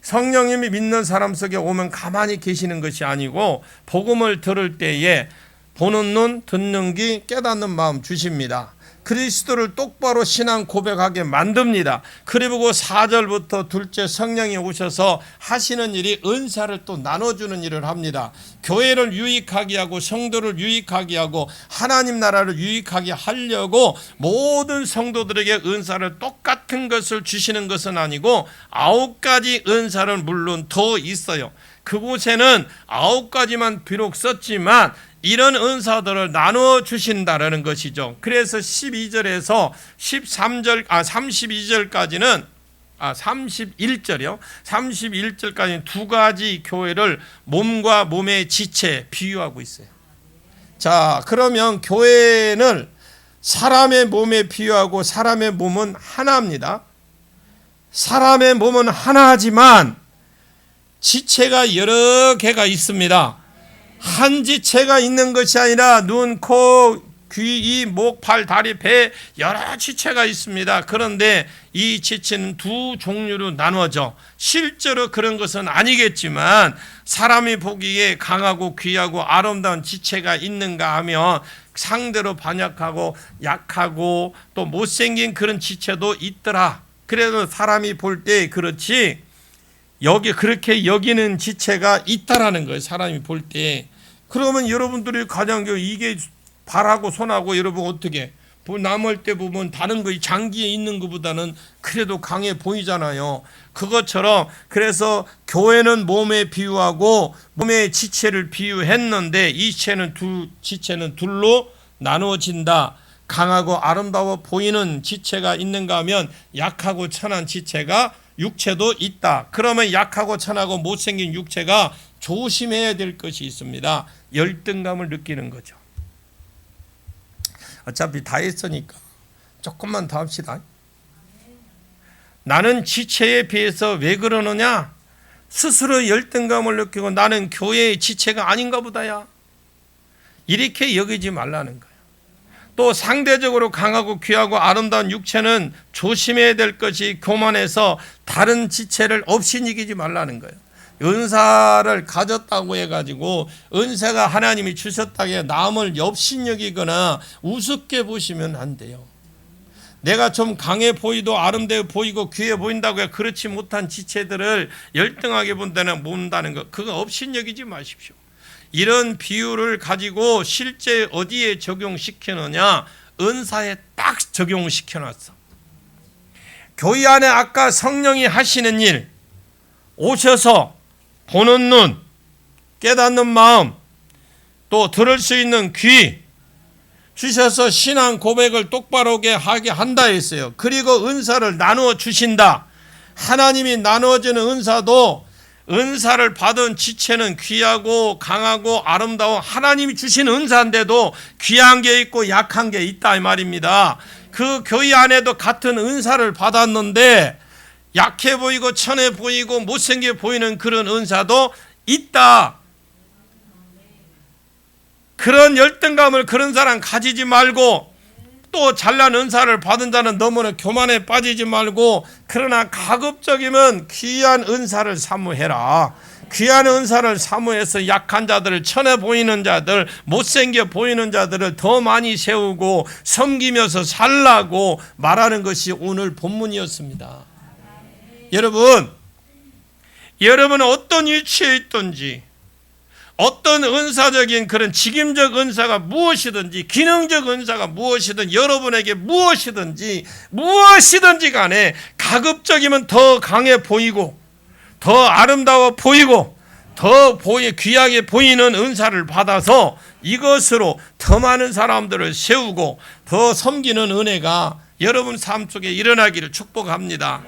성령님이 믿는 사람 속에 오면 가만히 계시는 것이 아니고 복음을 들을 때에 보는 눈, 듣는 귀, 깨닫는 마음 주십니다. 그리스도를 똑바로 신앙 고백하게 만듭니다. 그리고 4절부터 둘째 성령이 오셔서 하시는 일이 은사를 또 나눠주는 일을 합니다. 교회를 유익하게 하고 성도를 유익하게 하고 하나님 나라를 유익하게 하려고 모든 성도들에게 은사를 똑같은 것을 주시는 것은 아니고 9가지 은사를 물론 더 있어요. 그곳에는 9가지만 비록 썼지만 이런 은사들을 나누어 주신다라는 것이죠. 그래서 12절에서 32절까지는 31절이요. 31절까지는 2가지 교회를 몸과 몸의 지체 비유하고 있어요. 자, 그러면 교회는 사람의 몸에 비유하고 사람의 몸은 하나입니다. 사람의 몸은 하나지만 지체가 여러 개가 있습니다. 한 지체가 있는 것이 아니라 눈, 코, 귀, 이, 목, 팔, 다리, 배 여러 지체가 있습니다. 그런데 이 지체는 2 종류로 나눠져. 실제로 그런 것은 아니겠지만 사람이 보기에 강하고 귀하고 아름다운 지체가 있는가 하면 상대로 반역하고 약하고 또 못생긴 그런 지체도 있더라. 그래도 사람이 볼 때 그렇지 그렇게 여기는 지체가 있다라는 거예요. 사람이 볼 때. 그러면 여러분들이 가장 이게 발하고 손하고 여러분 어떻게 남을 때 보면 다른 거 장기에 있는 것보다는 그래도 강해 보이잖아요. 그것처럼 그래서 교회는 몸에 비유하고 몸의 지체를 비유했는데 이 지체는 둘로 나누어진다. 강하고 아름다워 보이는 지체가 있는가 하면 약하고 천한 지체가 육체도 있다. 그러면 약하고 천하고 못생긴 육체가 조심해야 될 것이 있습니다. 열등감을 느끼는 거죠. 어차피 다 했으니까 조금만 더 합시다. 나는 지체에 비해서 왜 그러느냐? 스스로 열등감을 느끼고 나는 교회의 지체가 아닌가 보다야. 이렇게 여기지 말라는 거예요. 또 상대적으로 강하고 귀하고 아름다운 육체는 조심해야 될 것이 교만해서 다른 지체를 업신이기지 말라는 거예요. 은사를 가졌다고 해가지고 은사가 하나님이 주셨다고 해 남을 업신여기거나 우습게 보시면 안 돼요. 내가 좀 강해 보이도 아름다워 보이고 귀해 보인다고 해 그렇지 못한 지체들을 열등하게 본다는 거, 그거 업신여기지 마십시오. 이런 비유를 가지고 실제 어디에 적용시키느냐? 은사에 딱 적용시켜놨어. 교회 안에 아까 성령이 하시는 일, 오셔서 보는 눈, 깨닫는 마음, 또 들을 수 있는 귀 주셔서 신앙 고백을 똑바로게 하게 한다 했어요. 그리고 은사를 나누어 주신다. 하나님이 나누어주는 은사도 은사를 받은 지체는 귀하고 강하고 아름다워 하나님이 주신 은사인데도 귀한 게 있고 약한 게 있다 이 말입니다. 그 교회 안에도 같은 은사를 받았는데 약해 보이고 천해 보이고 못생겨 보이는 그런 은사도 있다. 그런 열등감을 그런 사람 가지지 말고 또 잘난 은사를 받은 자는 너무나 교만에 빠지지 말고 그러나 가급적이면 귀한 은사를 사모해라. 귀한 은사를 사모해서 약한 자들을, 천해 보이는 자들, 못생겨 보이는 자들을 더 많이 세우고 섬기면서 살라고 말하는 것이 오늘 본문이었습니다. 여러분은 어떤 위치에 있든지, 어떤 은사적인 그런 직임적 은사가 무엇이든지, 기능적 은사가 무엇이든, 여러분에게 무엇이든지 간에 가급적이면 더 강해 보이고 더 아름다워 보이고 더 귀하게 보이는 은사를 받아서 이것으로 더 많은 사람들을 세우고 더 섬기는 은혜가 여러분 삶 속에 일어나기를 축복합니다.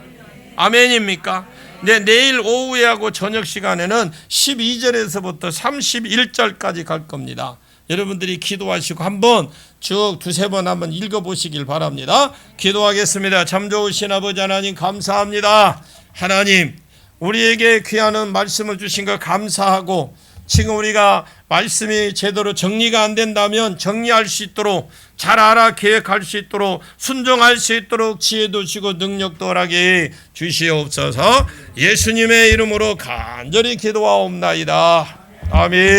아멘입니까? 네, 내일 오후에 하고 저녁 시간에는 12절에서부터 31절까지 갈 겁니다. 여러분들이 기도하시고 한번 쭉 두세 번 한번 읽어보시길 바랍니다. 기도하겠습니다. 참 좋으신 아버지 하나님, 감사합니다. 하나님, 우리에게 귀한 말씀을 주신 것 감사하고, 지금 우리가 말씀이 제대로 정리가 안 된다면 정리할 수 있도록, 잘 알아 계획할 수 있도록, 순종할 수 있도록 지혜도 주시고 능력도 허락해 주시옵소서. 예수님의 이름으로 간절히 기도하옵나이다. 아멘.